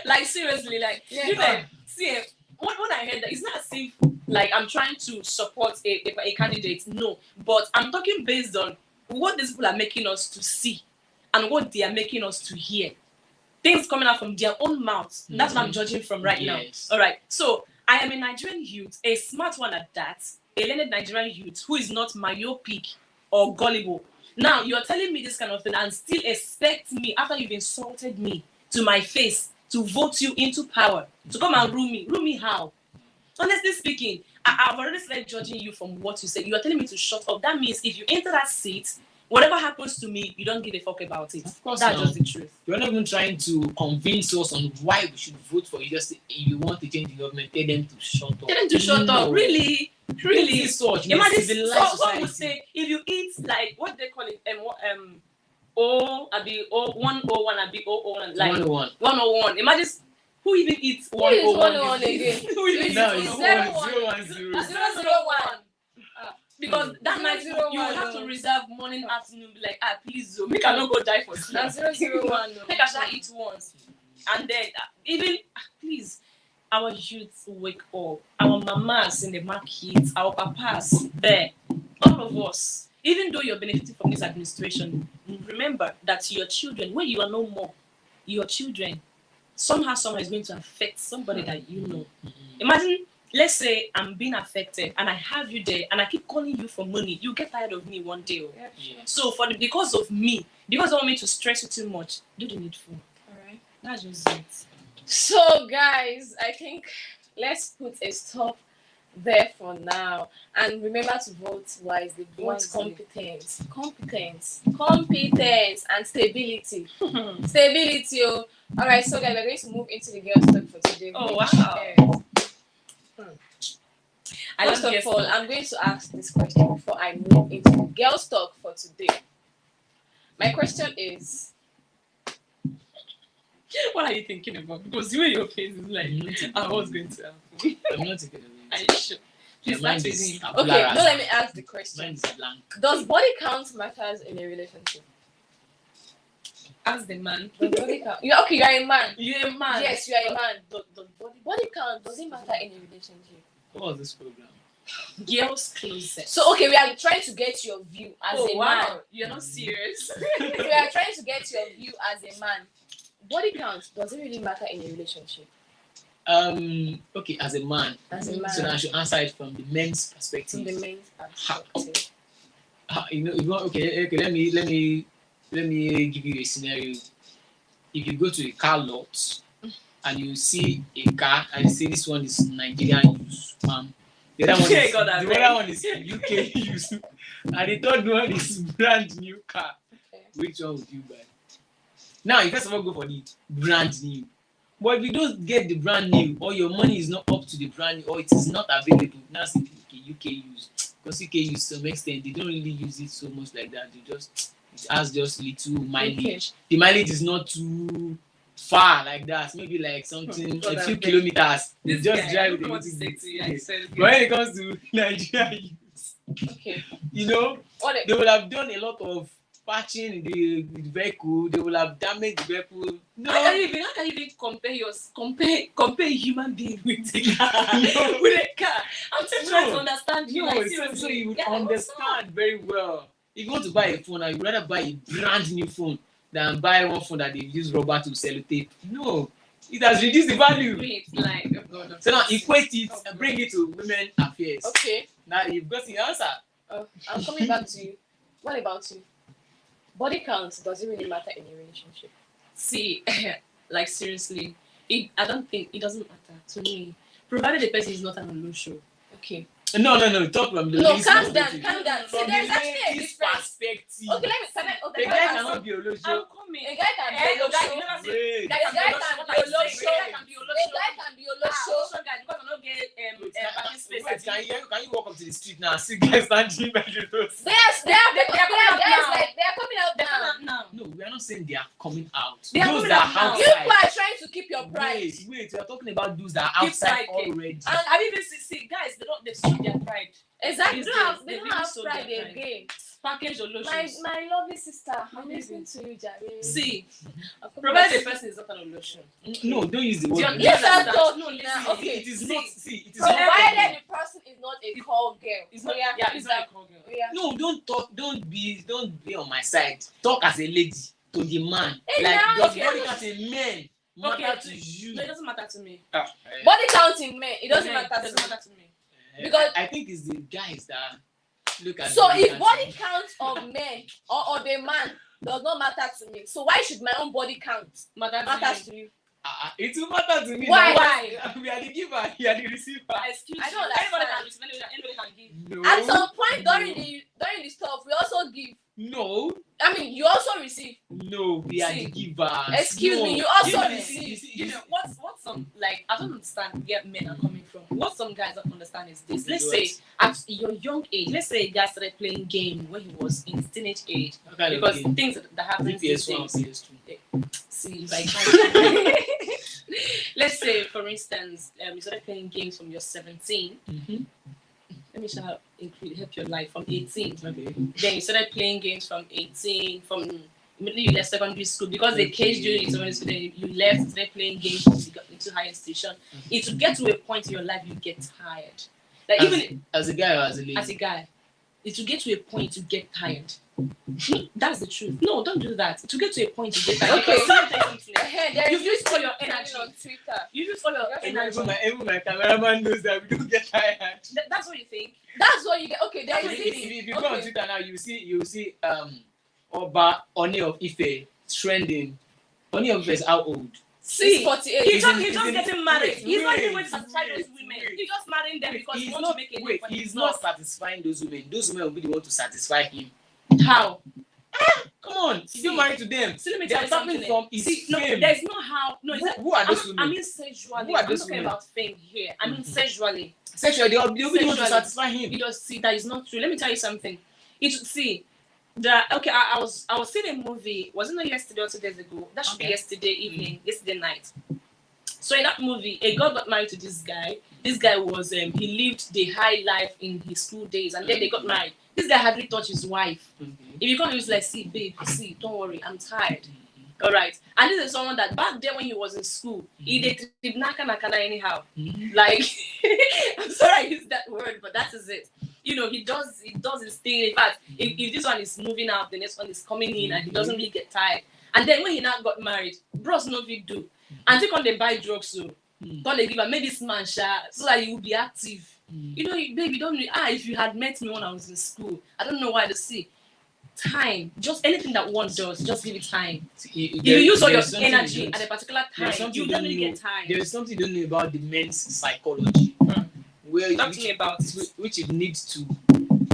[SPEAKER 3] Like seriously, like you know, see, when I heard that, it's not as if like I'm trying to support a candidate. No, but I'm talking based on what these people are making us to see and what they are making us to hear. Things coming out from their own mouths. That's what I'm judging from right now. All right. So I am a Nigerian youth, a smart one at that, a learned Nigerian youth who is not myopic or gullible. Now you're telling me this kind of thing and still expect me, after you've insulted me to my face, to vote you into power, to come and rule me. Rule me how? Honestly speaking, I've already started judging you from what you said. You are telling me to shut up. That means if you enter that seat, whatever happens to me, you don't give a fuck about it.
[SPEAKER 2] Of course,
[SPEAKER 3] that's just the truth.
[SPEAKER 2] You're not even trying to convince us on why we should vote for you. Just if you want to change the government, tell them to shut up.
[SPEAKER 3] Tell them to shut up. Really? Imagine someone would say, if you eat like what they call it, one oh one like 101. Imagine who even eats 101
[SPEAKER 1] again?
[SPEAKER 3] Who even eats 101?
[SPEAKER 2] 010.
[SPEAKER 3] 001. Because that night you have to reserve morning, afternoon, be like, please, make I not go die for sleep.
[SPEAKER 1] That's 001.
[SPEAKER 3] Make I shall eat once. And then, even, please, our youths wake up. Our mamas in the market, our papas there, all of us. Even though you're benefiting from this administration, remember that your children, when you are no more, your children, somehow is going to affect somebody that you know. Imagine, let's say I'm being affected and I have you there and I keep calling you for money. You get tired of me one day. So because of me, because I want me to stress you too much, do the needful.
[SPEAKER 1] Alright.
[SPEAKER 3] That's just it.
[SPEAKER 1] So guys, I think let's put a stop there for now. And remember to vote wisely. Vote competence and stability. Stability. Oh. Alright, so guys, we're going to move into the girls' talk for today.
[SPEAKER 3] Oh wow.
[SPEAKER 1] First of all, I'm going to ask this question before I move into the girls' talk for today. My question is,
[SPEAKER 3] what are you thinking about? Because the way your face is like, I was going to happen.
[SPEAKER 2] I'm not thinking of it.
[SPEAKER 3] Are you sure? Please start using it.
[SPEAKER 1] Okay, now let me ask the question.
[SPEAKER 2] Mine is blank.
[SPEAKER 1] Does body count matters in a relationship?
[SPEAKER 3] Ask the man.
[SPEAKER 1] Does body count? You're a man.
[SPEAKER 3] You're a man.
[SPEAKER 1] Yes, you are a man. Does body count? Does it matter in a relationship?
[SPEAKER 2] What was this program?
[SPEAKER 3] Girls' closet.
[SPEAKER 1] So okay, we are trying to get your view as a man.
[SPEAKER 3] You're not serious.
[SPEAKER 1] We are trying to get your view as a man. Body count, does it really matter in a relationship?
[SPEAKER 2] Okay, as a man. So now I should answer it from the men's perspective.
[SPEAKER 1] From the men's perspective.
[SPEAKER 2] Okay, let me give you a scenario. If you go to a car lot and you see a car and you say this one is Nigerian use, the other one is UK use, and the third one is brand new car. Okay. Which one would you buy? Now, you first of all go for the brand new. But if you don't get the brand new, or your money is not up to the brand new, or it is not available, now see UK use. Because UK use to some extent, they don't really use it so much like that. It has just little mileage. Okay. The mileage is not too far like that. Maybe like something a few kilometers. They just drive with it. But when it comes to Nigeria use,
[SPEAKER 1] okay,
[SPEAKER 2] they will have done a lot of patching the vehicle. They will have damaged the vehicle. No,
[SPEAKER 3] how can you even compare a human being with a car? With a car, I'm just trying to understand you.
[SPEAKER 2] So you would understand very well. If you want to buy a phone, I would rather buy a brand new phone than buy one phone that they use rubber to sellotape. No, it has reduced the value. So now equate it and bring it to women affairs.
[SPEAKER 1] Okay.
[SPEAKER 2] Now you've got the answer.
[SPEAKER 1] I'm coming back to you. What about you? Body count, does it really matter in a relationship?
[SPEAKER 3] See, like seriously, I don't think it doesn't matter to me. Provided the person is not an low show. Okay.
[SPEAKER 2] No. Talk from the
[SPEAKER 1] calm down. See, there's actually a difference.
[SPEAKER 2] Perspective.
[SPEAKER 1] Okay,
[SPEAKER 2] the guy cannot be a low show.
[SPEAKER 1] A guy can be a low show. A guy can be a low show.
[SPEAKER 2] Can you walk up to the street now and see guys standing by the road?
[SPEAKER 1] They are coming out now.
[SPEAKER 2] No, we are not saying they are coming out.
[SPEAKER 3] They are
[SPEAKER 2] those that are outside.
[SPEAKER 1] You people are trying to keep your pride.
[SPEAKER 2] Wait, we are talking about those that are outside already.
[SPEAKER 3] And I even see guys, they've sold their pride.
[SPEAKER 1] Exactly. They don't have pride again.
[SPEAKER 3] Package your
[SPEAKER 1] My
[SPEAKER 3] lotions.
[SPEAKER 1] lovely sister, I'm listening to you, Jerry.
[SPEAKER 3] See, provided the person is not an lotion.
[SPEAKER 2] No, don't use the
[SPEAKER 3] Do
[SPEAKER 2] word.
[SPEAKER 3] you
[SPEAKER 2] lotion.
[SPEAKER 1] Yes, I
[SPEAKER 3] understand?
[SPEAKER 1] thought.
[SPEAKER 3] No, listen.
[SPEAKER 1] Nah, okay.
[SPEAKER 2] It is not. See, it is
[SPEAKER 1] Provided
[SPEAKER 2] not.
[SPEAKER 1] the person is not a call girl.
[SPEAKER 3] It's not.
[SPEAKER 1] Yeah,
[SPEAKER 3] Yeah, it's not a call girl.
[SPEAKER 1] Yeah.
[SPEAKER 2] No, don't talk. Don't be on my side. Talk as a lady to the man.
[SPEAKER 1] Hey,
[SPEAKER 2] Like
[SPEAKER 1] now,
[SPEAKER 2] does
[SPEAKER 1] okay.
[SPEAKER 2] body count in men matter
[SPEAKER 3] Okay,
[SPEAKER 2] to you?
[SPEAKER 3] No, it doesn't matter to me.
[SPEAKER 1] Body counting men, it doesn't
[SPEAKER 3] Yeah,
[SPEAKER 1] matter
[SPEAKER 3] it
[SPEAKER 1] to
[SPEAKER 3] doesn't
[SPEAKER 1] me.
[SPEAKER 3] matter to me.
[SPEAKER 1] Because-
[SPEAKER 2] I think it's the guys that look at.
[SPEAKER 1] So
[SPEAKER 2] body
[SPEAKER 1] if
[SPEAKER 2] count.
[SPEAKER 1] body count of men or of a man does not matter to me, so why should my own body count matters to you?
[SPEAKER 2] It will matter to me.
[SPEAKER 1] Why?
[SPEAKER 2] Now.
[SPEAKER 3] Why?
[SPEAKER 2] We are the giver. You are the receiver.
[SPEAKER 3] Excuse
[SPEAKER 1] I
[SPEAKER 3] me.
[SPEAKER 1] don't understand.
[SPEAKER 3] Anybody can receive. Anybody can give.
[SPEAKER 2] No.
[SPEAKER 1] At some point during the stuff, we also give.
[SPEAKER 2] No.
[SPEAKER 1] I mean, you also receive.
[SPEAKER 2] No, we are
[SPEAKER 3] See,
[SPEAKER 2] the givers.
[SPEAKER 1] Excuse
[SPEAKER 2] No.
[SPEAKER 1] me, you also
[SPEAKER 2] You
[SPEAKER 1] receive.
[SPEAKER 2] see,
[SPEAKER 3] You know what some like I don't understand where men are coming from. What some guys don't understand is this. Let's say at your young age, let's say a guy started playing game when he was in teenage age because things that happen these
[SPEAKER 2] PS1,
[SPEAKER 3] days.
[SPEAKER 2] PS2.
[SPEAKER 3] See, like let's say for instance, you started playing games from your 17.
[SPEAKER 2] Mm-hmm.
[SPEAKER 3] Let me shall help your life from 18.
[SPEAKER 2] Okay.
[SPEAKER 3] Then you started playing games from 18, from immediately you left secondary school because they caged you in secondary school. Then you left, started playing games once you got into higher institution. It will get to a point in your life you get tired. Like even
[SPEAKER 2] As a guy or as a lady?
[SPEAKER 3] as a guy, it will get to a point you get tired. That's the truth. No, don't do that. To get to a point you get tired.
[SPEAKER 1] Okay.
[SPEAKER 3] Because sometimes
[SPEAKER 1] There
[SPEAKER 3] you
[SPEAKER 1] is
[SPEAKER 3] use
[SPEAKER 1] this
[SPEAKER 3] all your
[SPEAKER 1] thing
[SPEAKER 3] energy.
[SPEAKER 1] on Twitter.
[SPEAKER 3] You use all your energy.
[SPEAKER 2] Even my cameraman knows that we don't get tired.
[SPEAKER 3] That's what you think.
[SPEAKER 1] That's what you get. Okay, there
[SPEAKER 3] That's
[SPEAKER 1] is
[SPEAKER 3] what
[SPEAKER 1] this.
[SPEAKER 2] If you go on Twitter now, you see Oba Oni of Ife trending. Oni of Ife is how old?
[SPEAKER 3] See,
[SPEAKER 1] 48.
[SPEAKER 3] he's just
[SPEAKER 2] He's in-
[SPEAKER 3] getting married. He's not even
[SPEAKER 2] wait,
[SPEAKER 3] going to satisfy those
[SPEAKER 2] wait,
[SPEAKER 3] women.
[SPEAKER 2] wait.
[SPEAKER 3] He's just marrying them because he
[SPEAKER 2] He's
[SPEAKER 3] wants
[SPEAKER 2] not,
[SPEAKER 3] to make a
[SPEAKER 2] wait,
[SPEAKER 3] name for
[SPEAKER 2] he's
[SPEAKER 3] himself.
[SPEAKER 2] not satisfying those women. Those women will be the one to satisfy him.
[SPEAKER 3] How?
[SPEAKER 2] Come on, he's not married to them.
[SPEAKER 3] See, let me
[SPEAKER 2] They
[SPEAKER 3] tell
[SPEAKER 2] are
[SPEAKER 3] you
[SPEAKER 2] tapping
[SPEAKER 3] something.
[SPEAKER 2] from his
[SPEAKER 3] See, no,
[SPEAKER 2] fame.
[SPEAKER 3] there's no how. No, it's
[SPEAKER 2] Who are those women?
[SPEAKER 3] I mean sexually.
[SPEAKER 2] Who are
[SPEAKER 3] I'm
[SPEAKER 2] those
[SPEAKER 3] talking
[SPEAKER 2] women?
[SPEAKER 3] about fame here. I mean
[SPEAKER 2] Mhm.
[SPEAKER 3] sexually.
[SPEAKER 2] Sexually, they'll be the one to
[SPEAKER 3] Sexually.
[SPEAKER 2] satisfy him.
[SPEAKER 3] You just see that is not true. Let me tell you something. I was seeing a movie. Wasn't it yesterday or 2 days ago? That should be yesterday evening, yesterday night. So in that movie, a girl got married to this guy. This guy was he lived the high life in his school days, and then they got married. This guy hardly touched his wife. If you come, he was like, "See, babe, see, don't worry, I'm tired." All right, and this is someone that back then when he was in school, he did nakana anyhow. Like, I'm sorry I used that word, but that is it. You know, he does his thing. In fact, if this one is moving out, the next one is coming in, and he doesn't really get tired. And then when he now got married, bros no big do. And they come they buy drugs, so come they give him make this man so that he will be active. You know, baby, don't really, if you had met me when I was in school, I don't know why to see. Time, just anything that one does, just give it time. If you use all your energy at a particular time, you definitely get tired.
[SPEAKER 2] There is something you don't know about the men's psychology, where
[SPEAKER 3] Talk to me about it.
[SPEAKER 2] which you need to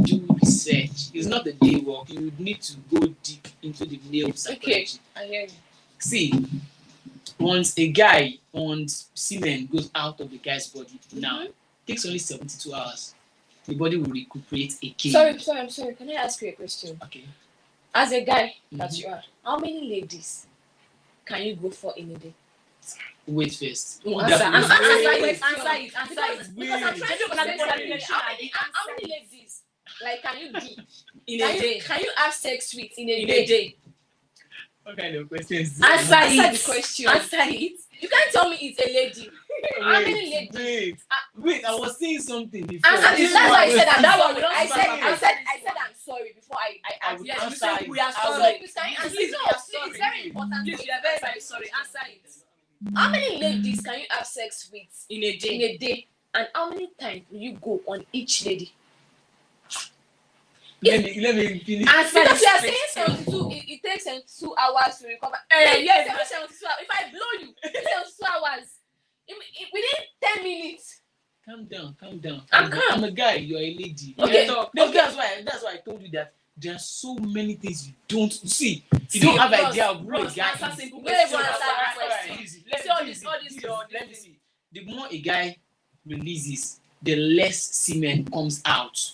[SPEAKER 2] do research. It's not a day work. You need to go deep into the male psychology.
[SPEAKER 1] I hear you.
[SPEAKER 2] See, once semen goes out of the guy's body, now it takes only 72 hours. The body will recuperate again.
[SPEAKER 1] Sorry, I'm sorry. Can I ask you a question?
[SPEAKER 2] Okay.
[SPEAKER 1] As a guy that you are, how many ladies can you go for in a day?
[SPEAKER 2] Wait first.
[SPEAKER 3] Answer it.
[SPEAKER 1] Because
[SPEAKER 3] I'm
[SPEAKER 1] I'm
[SPEAKER 3] trying
[SPEAKER 1] trying to
[SPEAKER 3] Wait.
[SPEAKER 1] say how many ladies like can you be
[SPEAKER 3] in a day.
[SPEAKER 1] Can you have sex with in a
[SPEAKER 3] In
[SPEAKER 1] day?
[SPEAKER 3] a day.
[SPEAKER 2] What kind of question is this?
[SPEAKER 3] Answer
[SPEAKER 1] the question.
[SPEAKER 3] Answer it.
[SPEAKER 1] You can't tell me it's a lady. How many ladies?
[SPEAKER 2] Wait, I was saying something before.
[SPEAKER 1] Answer
[SPEAKER 2] This
[SPEAKER 1] this. That's why I
[SPEAKER 2] one
[SPEAKER 1] said
[SPEAKER 2] was-
[SPEAKER 1] I'm
[SPEAKER 3] that one
[SPEAKER 1] sorry.
[SPEAKER 3] we don't
[SPEAKER 1] I
[SPEAKER 3] answer.
[SPEAKER 1] said I'm sorry before I
[SPEAKER 2] I
[SPEAKER 1] asked.
[SPEAKER 2] would
[SPEAKER 3] Yes,
[SPEAKER 2] answer
[SPEAKER 3] you say
[SPEAKER 2] it.
[SPEAKER 3] we are
[SPEAKER 2] I would-
[SPEAKER 3] sorry.
[SPEAKER 1] Please, can you answer?
[SPEAKER 3] Please,
[SPEAKER 1] No,
[SPEAKER 3] we are
[SPEAKER 1] see,
[SPEAKER 3] sorry.
[SPEAKER 1] it's very important.
[SPEAKER 3] Please, we are very sorry. Answer it.
[SPEAKER 1] How many ladies can you have sex with
[SPEAKER 3] In a
[SPEAKER 1] in
[SPEAKER 3] day.
[SPEAKER 1] a day? And how many times will you go on each lady?
[SPEAKER 2] Let me finish.
[SPEAKER 3] Answer
[SPEAKER 1] Because you are
[SPEAKER 3] this
[SPEAKER 1] saying
[SPEAKER 3] question.
[SPEAKER 1] 72, it takes 72 hours to recover.
[SPEAKER 3] Yes.
[SPEAKER 1] 72 hours. If I blow you, 72 hours. Within 10 minutes.
[SPEAKER 2] Calm down.
[SPEAKER 1] I'm calm.
[SPEAKER 2] I'm a guy. You're a lady.
[SPEAKER 1] Okay.
[SPEAKER 3] Talk.
[SPEAKER 2] That's why I told you that there are so many things you don't see. You don't have
[SPEAKER 3] Bros,
[SPEAKER 2] idea of who a
[SPEAKER 3] bros,
[SPEAKER 2] guy
[SPEAKER 3] answer
[SPEAKER 2] is.
[SPEAKER 3] simple
[SPEAKER 1] Wait,
[SPEAKER 3] question.
[SPEAKER 1] answer that
[SPEAKER 3] Answer
[SPEAKER 1] question.
[SPEAKER 3] it.
[SPEAKER 2] Easy.
[SPEAKER 3] See all this,
[SPEAKER 2] Let me see. The more a guy releases, the less semen comes out.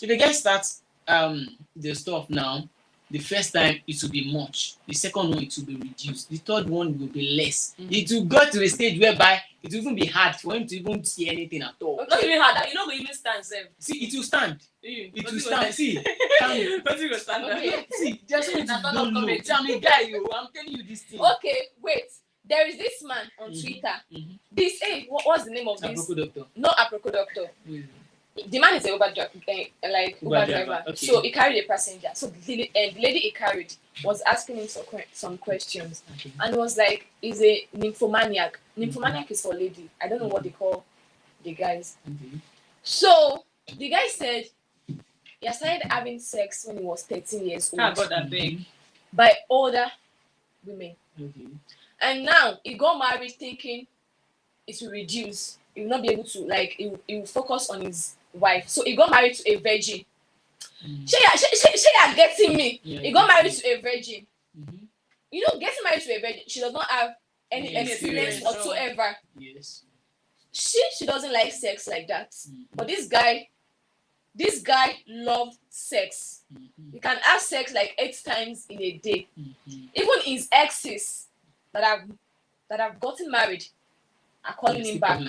[SPEAKER 2] If a guy starts the stuff now, The first time it will be much. The second one it will be reduced. The third one will be less. It will go to a stage whereby it will even be hard for him to even see anything at all.
[SPEAKER 3] Not even hard. You know, we even stand.
[SPEAKER 2] See, it will stand. It will stand. See, see, there's so many don't know. I'm a guy, I'm telling you this thing.
[SPEAKER 1] Okay, wait. There is this man on Twitter. This what's the name of this?
[SPEAKER 2] Aproko doctor.
[SPEAKER 1] No, Aproko doctor. The man is a Uber driver.
[SPEAKER 2] Okay.
[SPEAKER 1] So he carried a passenger. So the lady he carried was asking him some questions, and was like, "He's a nymphomaniac. Nymphomaniac is for lady. I don't know what they call the guys." So the guy said he started having sex when he was 13 years old.
[SPEAKER 3] I got that big.
[SPEAKER 1] By older women. And now he got married thinking it will reduce. He will not be able to, like, he will focus on his wife. So he got married to a virgin. She are getting me. He got married to a virgin. You know, getting married to a virgin, she does not have any experience whatsoever.
[SPEAKER 2] Yes.
[SPEAKER 1] She doesn't like sex like that. But this guy loved sex. You can have sex like 8 times in a day. Even his exes that have gotten married are calling him back.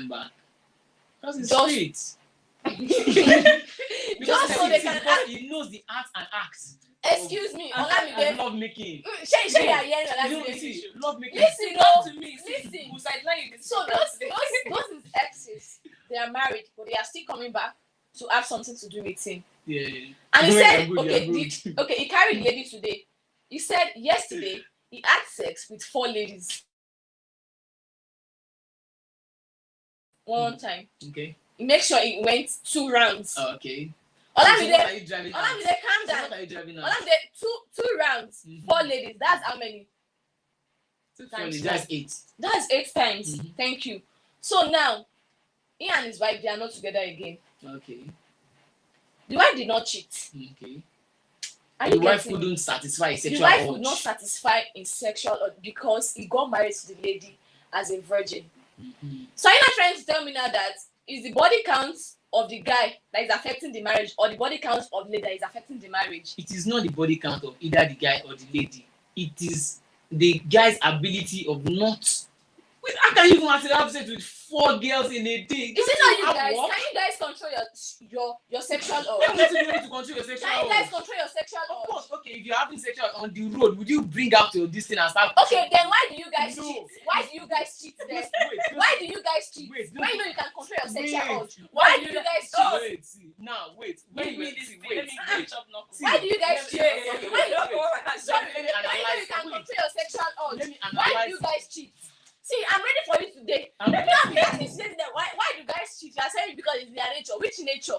[SPEAKER 2] Because it's
[SPEAKER 1] Just so they can act.
[SPEAKER 2] He knows the art and acts.
[SPEAKER 1] Excuse me,
[SPEAKER 2] I love making.
[SPEAKER 1] She are hearing Olamide.
[SPEAKER 2] Love making.
[SPEAKER 1] Listen,
[SPEAKER 3] to me.
[SPEAKER 1] listen. So those his exes, they are married, but they are still coming back to have something to do with him.
[SPEAKER 2] Yeah.
[SPEAKER 1] And he said, he carried lady today. He said yesterday he had sex with 4 ladies. One time.
[SPEAKER 2] Okay.
[SPEAKER 1] He makes sure it went 2 rounds.
[SPEAKER 2] Okay.
[SPEAKER 1] Olamide, calm down.
[SPEAKER 2] What are you driving at?
[SPEAKER 1] Olamide, 2 rounds, 4 ladies. That's how many?
[SPEAKER 2] 2 times. That's 8.
[SPEAKER 1] That's 8 times. Thank you. So now, he and his wife, they are not together again.
[SPEAKER 2] Okay.
[SPEAKER 1] The wife did not cheat.
[SPEAKER 2] Okay.
[SPEAKER 1] The
[SPEAKER 2] wife couldn't satisfy his sexual
[SPEAKER 1] urge. The wife
[SPEAKER 2] urge.
[SPEAKER 1] could not satisfy his sexual urge because he got married to the lady as a virgin. So you're not trying to tell me now that is the body count of the guy that is affecting the marriage, or the body count of the lady that is affecting the marriage?
[SPEAKER 2] It is not the body count of either the guy or the lady. It is the guy's ability of not. Wait, how can you even have sex with 4 girls in a day?
[SPEAKER 1] Is it not you guys? Work? Can you guys control your sexual urge?
[SPEAKER 2] Why would you be able to control your sexual urge?
[SPEAKER 1] Can you guys control your sexual urge?
[SPEAKER 2] Of course. Okay, if you're having sexual on the road, would you bring out your this thing and start?
[SPEAKER 1] Okay, then why do you guys cheat? Why do you guys cheat then? Why do you guys cheat? Why you know you can control your sexual urge? Why do you guys cheat?
[SPEAKER 2] Wait, see. Now, wait.
[SPEAKER 1] Why do you guys cheat? Why you know you can control your sexual urge? Why do you guys cheat? See, I'm ready for you today. I'm asking today that why do guys cheat? You are saying because it's their nature. Which nature?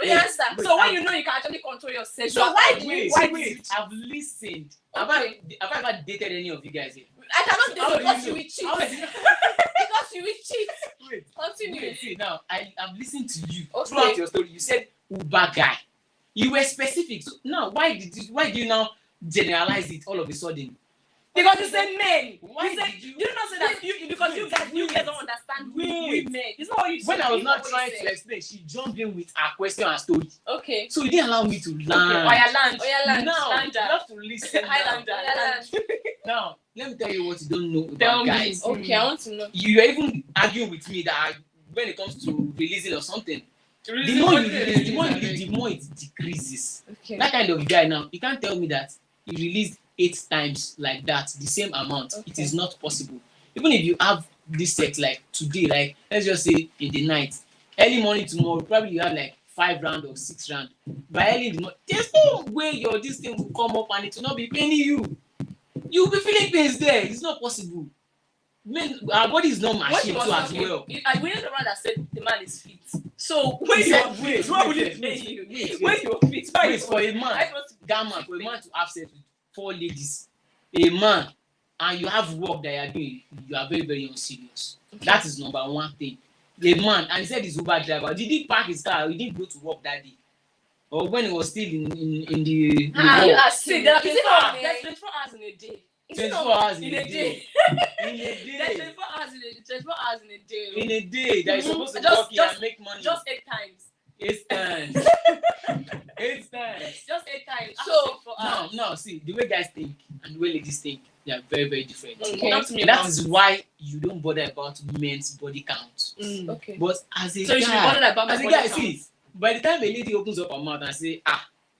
[SPEAKER 1] You understand? So when you know you can actually control your sex, so why do you?
[SPEAKER 2] I've listened. Have I ever dated any of you guys here?
[SPEAKER 1] I cannot date because you will cheat. Because you will cheat.
[SPEAKER 2] Wait.
[SPEAKER 1] Continue.
[SPEAKER 2] Wait, see, now I've listened to you throughout your story. You said Uber guy. You were specific. So now why do you now generalize it all of a sudden?
[SPEAKER 3] Because you said men.
[SPEAKER 2] Why
[SPEAKER 3] did you not say that you guys don't understand women. It's not what you
[SPEAKER 2] when I was not trying to explain, she jumped in with her question and story.
[SPEAKER 1] Okay.
[SPEAKER 2] So you didn't allow me to land.
[SPEAKER 1] Land.
[SPEAKER 2] Now you have to listen. Now let me tell you what you don't know about guys.
[SPEAKER 1] Okay, I want to know.
[SPEAKER 2] You are even arguing with me that when it comes to releasing or something, the more you release, the more it decreases.
[SPEAKER 1] Okay.
[SPEAKER 2] That kind of guy now, you can't tell me that he released 8 times like that, the same amount. Okay. It is not possible. Even if you have this sex like today, like let's just say in the night, early morning tomorrow, probably you have like 5 rounds or 6 rounds. By early in the morning, there's no way this thing will come up and it will not be paining you. You'll be feeling pains there. It's not possible. Men, our body is not machine too as well.
[SPEAKER 3] We know the one that said the man is fit. So when you're fit, what will it pay you? When you're fit,
[SPEAKER 2] wait, for a man, for a man to have sex with 4 ladies, a man, and you have work that you are doing, you are very, very unserious. Okay. That is number 1 thing. A man, and he said he's Uber driver. Did he park his car? He didn't go to work that day. Or when he was still in the
[SPEAKER 1] you are sick. There's
[SPEAKER 3] 24 hours in a day.
[SPEAKER 2] 24 hours in a day.
[SPEAKER 3] There's 24 hours in a day.
[SPEAKER 2] In a day that you're supposed to work here and make money.
[SPEAKER 3] Just 8 times.
[SPEAKER 2] 8 times. 8 times.
[SPEAKER 3] Just 8 times.
[SPEAKER 1] So
[SPEAKER 2] No, see, the way guys think and the way ladies think, they are very, very different.
[SPEAKER 1] Okay.
[SPEAKER 2] And that is why you don't bother about men's body count.
[SPEAKER 1] Okay.
[SPEAKER 2] But as a
[SPEAKER 3] So you should be
[SPEAKER 2] guy,
[SPEAKER 3] bothered about my
[SPEAKER 2] as a
[SPEAKER 3] body
[SPEAKER 2] guy,
[SPEAKER 3] count.
[SPEAKER 2] see, by the time a lady opens up her mouth and say,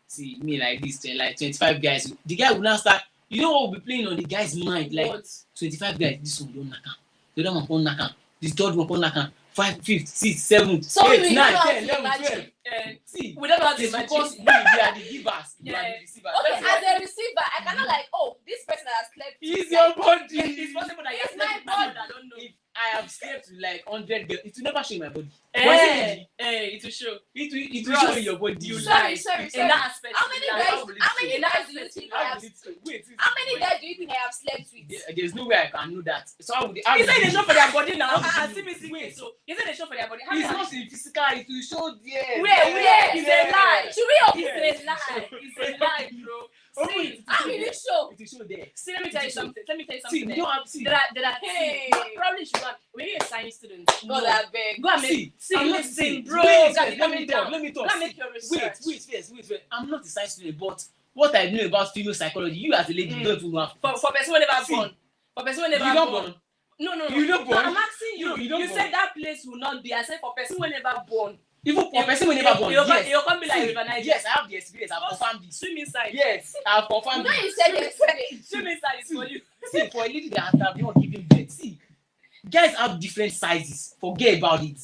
[SPEAKER 2] see me like this, like 25 guys, the guy will now start. You know what will be playing on the guy's mind? Like 25 guys, this one don't knock am, the other one won't knock am, this third one won't knock am, 5, 5th, 6th, 7th,
[SPEAKER 1] So
[SPEAKER 2] 8th,
[SPEAKER 1] we
[SPEAKER 2] 9th,
[SPEAKER 1] don't
[SPEAKER 2] 10,
[SPEAKER 1] have to
[SPEAKER 2] 11th, 12th.
[SPEAKER 1] imagine.
[SPEAKER 2] See,
[SPEAKER 3] We never have to
[SPEAKER 2] it's
[SPEAKER 3] imagine.
[SPEAKER 2] because we are the givers, you are
[SPEAKER 3] Yeah.
[SPEAKER 2] the receivers.
[SPEAKER 1] Okay,
[SPEAKER 2] That's
[SPEAKER 1] as a receiver, I cannot like, oh, this person has slept.
[SPEAKER 2] It's your body.
[SPEAKER 3] It's possible that you
[SPEAKER 1] It's
[SPEAKER 3] have
[SPEAKER 1] my
[SPEAKER 3] slept with
[SPEAKER 1] body.
[SPEAKER 3] people that don't know.
[SPEAKER 2] If I have slept with like 100 girls, it will never show in my body.
[SPEAKER 3] It will show.
[SPEAKER 2] It will show in your body.
[SPEAKER 3] You
[SPEAKER 1] Sorry,
[SPEAKER 3] lie.
[SPEAKER 1] sorry,
[SPEAKER 3] In
[SPEAKER 1] sorry.
[SPEAKER 3] that aspect.
[SPEAKER 1] How many
[SPEAKER 3] you lie.
[SPEAKER 1] guys?
[SPEAKER 2] How will it
[SPEAKER 1] How many
[SPEAKER 3] In that
[SPEAKER 1] guys do you
[SPEAKER 3] aspect,
[SPEAKER 1] think
[SPEAKER 3] you
[SPEAKER 1] I
[SPEAKER 3] lie.
[SPEAKER 1] have?
[SPEAKER 2] Wait.
[SPEAKER 1] How many guys do you think I have slept with?
[SPEAKER 2] There's no way I can know that. So how would
[SPEAKER 3] He said they show for their body now.
[SPEAKER 2] How
[SPEAKER 3] See me sing
[SPEAKER 2] Wait.
[SPEAKER 3] it. So he said they show for their body. How
[SPEAKER 2] It's
[SPEAKER 3] many-
[SPEAKER 2] not in physical, it will show there.
[SPEAKER 3] Where? It's a lie.
[SPEAKER 1] Should we open
[SPEAKER 3] It's
[SPEAKER 1] it?
[SPEAKER 3] a lie. It's a lie, bro.
[SPEAKER 2] Open
[SPEAKER 3] See,
[SPEAKER 2] it.
[SPEAKER 1] How will you show?
[SPEAKER 2] It will show there.
[SPEAKER 3] see, let me tell you something. Let me tell you
[SPEAKER 2] See,
[SPEAKER 3] something.
[SPEAKER 2] you don't have see.
[SPEAKER 3] There are
[SPEAKER 1] Hey.
[SPEAKER 3] probably should go. When you're a science student,
[SPEAKER 1] God, I beg.
[SPEAKER 3] go and make. See,
[SPEAKER 2] I'm not
[SPEAKER 3] listen,
[SPEAKER 2] see,
[SPEAKER 3] bro.
[SPEAKER 2] Wait,
[SPEAKER 3] Got
[SPEAKER 2] let
[SPEAKER 3] it
[SPEAKER 2] me
[SPEAKER 3] coming
[SPEAKER 2] talk.
[SPEAKER 3] down.
[SPEAKER 2] Let me
[SPEAKER 3] Go
[SPEAKER 2] talk.
[SPEAKER 3] and make your research.
[SPEAKER 2] Wait. I'm not a science student, but what I know about female psychology, you as a lady don't even know.
[SPEAKER 3] For person who never
[SPEAKER 2] See,
[SPEAKER 3] born. For person who
[SPEAKER 2] You
[SPEAKER 3] never
[SPEAKER 2] don't
[SPEAKER 3] born.
[SPEAKER 2] born.
[SPEAKER 3] No.
[SPEAKER 2] You don't
[SPEAKER 3] No,
[SPEAKER 2] born.
[SPEAKER 3] I'm asking you.
[SPEAKER 2] No, you don't
[SPEAKER 3] You
[SPEAKER 2] born.
[SPEAKER 3] said that place will not be. I said for person who never born.
[SPEAKER 2] Even for person who never born.
[SPEAKER 3] You'll
[SPEAKER 2] Yes.
[SPEAKER 3] come be like
[SPEAKER 2] See,
[SPEAKER 3] River Niger.
[SPEAKER 2] yes, I have the experience. I've confirmed it.
[SPEAKER 3] Swim inside.
[SPEAKER 2] Yes, I've confirmed
[SPEAKER 1] When
[SPEAKER 2] it.
[SPEAKER 1] you said yesterday,
[SPEAKER 3] Swim inside is for you.
[SPEAKER 2] See, for a lady that have not given birth, see, guys have different sizes. Forget about it.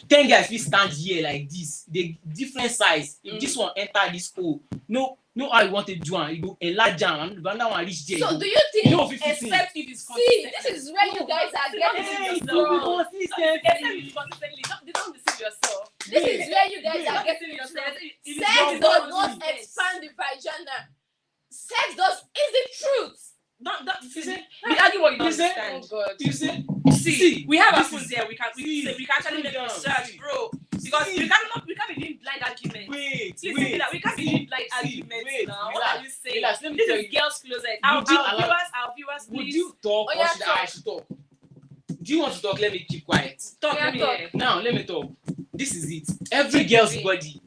[SPEAKER 2] 10 guys will stand here like this. They different size. If this one enter this hole, no, how you want to do it. You go enlarge them, and the other one reach there.
[SPEAKER 1] so do you think?
[SPEAKER 2] No, 50.
[SPEAKER 3] Except if it's
[SPEAKER 1] See, this is where you guys are getting
[SPEAKER 2] Hey,
[SPEAKER 1] it
[SPEAKER 2] don't be
[SPEAKER 1] wrong.
[SPEAKER 2] consistent.
[SPEAKER 3] Except if it's consistently. Don't deceive yourself.
[SPEAKER 1] This is where you guys are
[SPEAKER 3] Don't
[SPEAKER 1] getting
[SPEAKER 3] deceive
[SPEAKER 1] it
[SPEAKER 3] yourself.
[SPEAKER 1] wrong.
[SPEAKER 3] If it's
[SPEAKER 1] Sex
[SPEAKER 3] wrong,
[SPEAKER 1] does
[SPEAKER 3] don't
[SPEAKER 1] not
[SPEAKER 3] do it.
[SPEAKER 1] expand the vagina. Sex does is the truth.
[SPEAKER 3] Don't
[SPEAKER 2] You say-
[SPEAKER 3] we argue what you don't
[SPEAKER 2] you say-
[SPEAKER 3] understand.
[SPEAKER 1] Oh God.
[SPEAKER 2] You say,
[SPEAKER 3] See, we have our
[SPEAKER 2] this
[SPEAKER 3] phones
[SPEAKER 2] is-
[SPEAKER 3] there. We can actually make
[SPEAKER 2] Calm down.
[SPEAKER 3] research,
[SPEAKER 2] See.
[SPEAKER 3] bro. Because
[SPEAKER 2] See.
[SPEAKER 3] we can't be doing blind arguments.
[SPEAKER 2] wait,
[SPEAKER 3] Please,
[SPEAKER 2] wait.
[SPEAKER 3] we can't be doing blind arguments
[SPEAKER 2] wait,
[SPEAKER 3] now. What
[SPEAKER 2] relax,
[SPEAKER 3] are you saying?
[SPEAKER 2] relax. Let me
[SPEAKER 3] This
[SPEAKER 2] tell
[SPEAKER 3] is
[SPEAKER 2] you.
[SPEAKER 3] girls' closet.
[SPEAKER 2] Would you allow-
[SPEAKER 3] Our viewers,
[SPEAKER 2] Would
[SPEAKER 3] please
[SPEAKER 2] you talk
[SPEAKER 1] Oh,
[SPEAKER 2] or
[SPEAKER 1] yeah,
[SPEAKER 2] should
[SPEAKER 1] talk.
[SPEAKER 2] I should talk? Do you want to talk? Let me keep quiet.
[SPEAKER 3] talk
[SPEAKER 1] Yeah,
[SPEAKER 3] to me.
[SPEAKER 1] talk.
[SPEAKER 3] here.
[SPEAKER 2] Now let me talk. This is it. Every girl's body,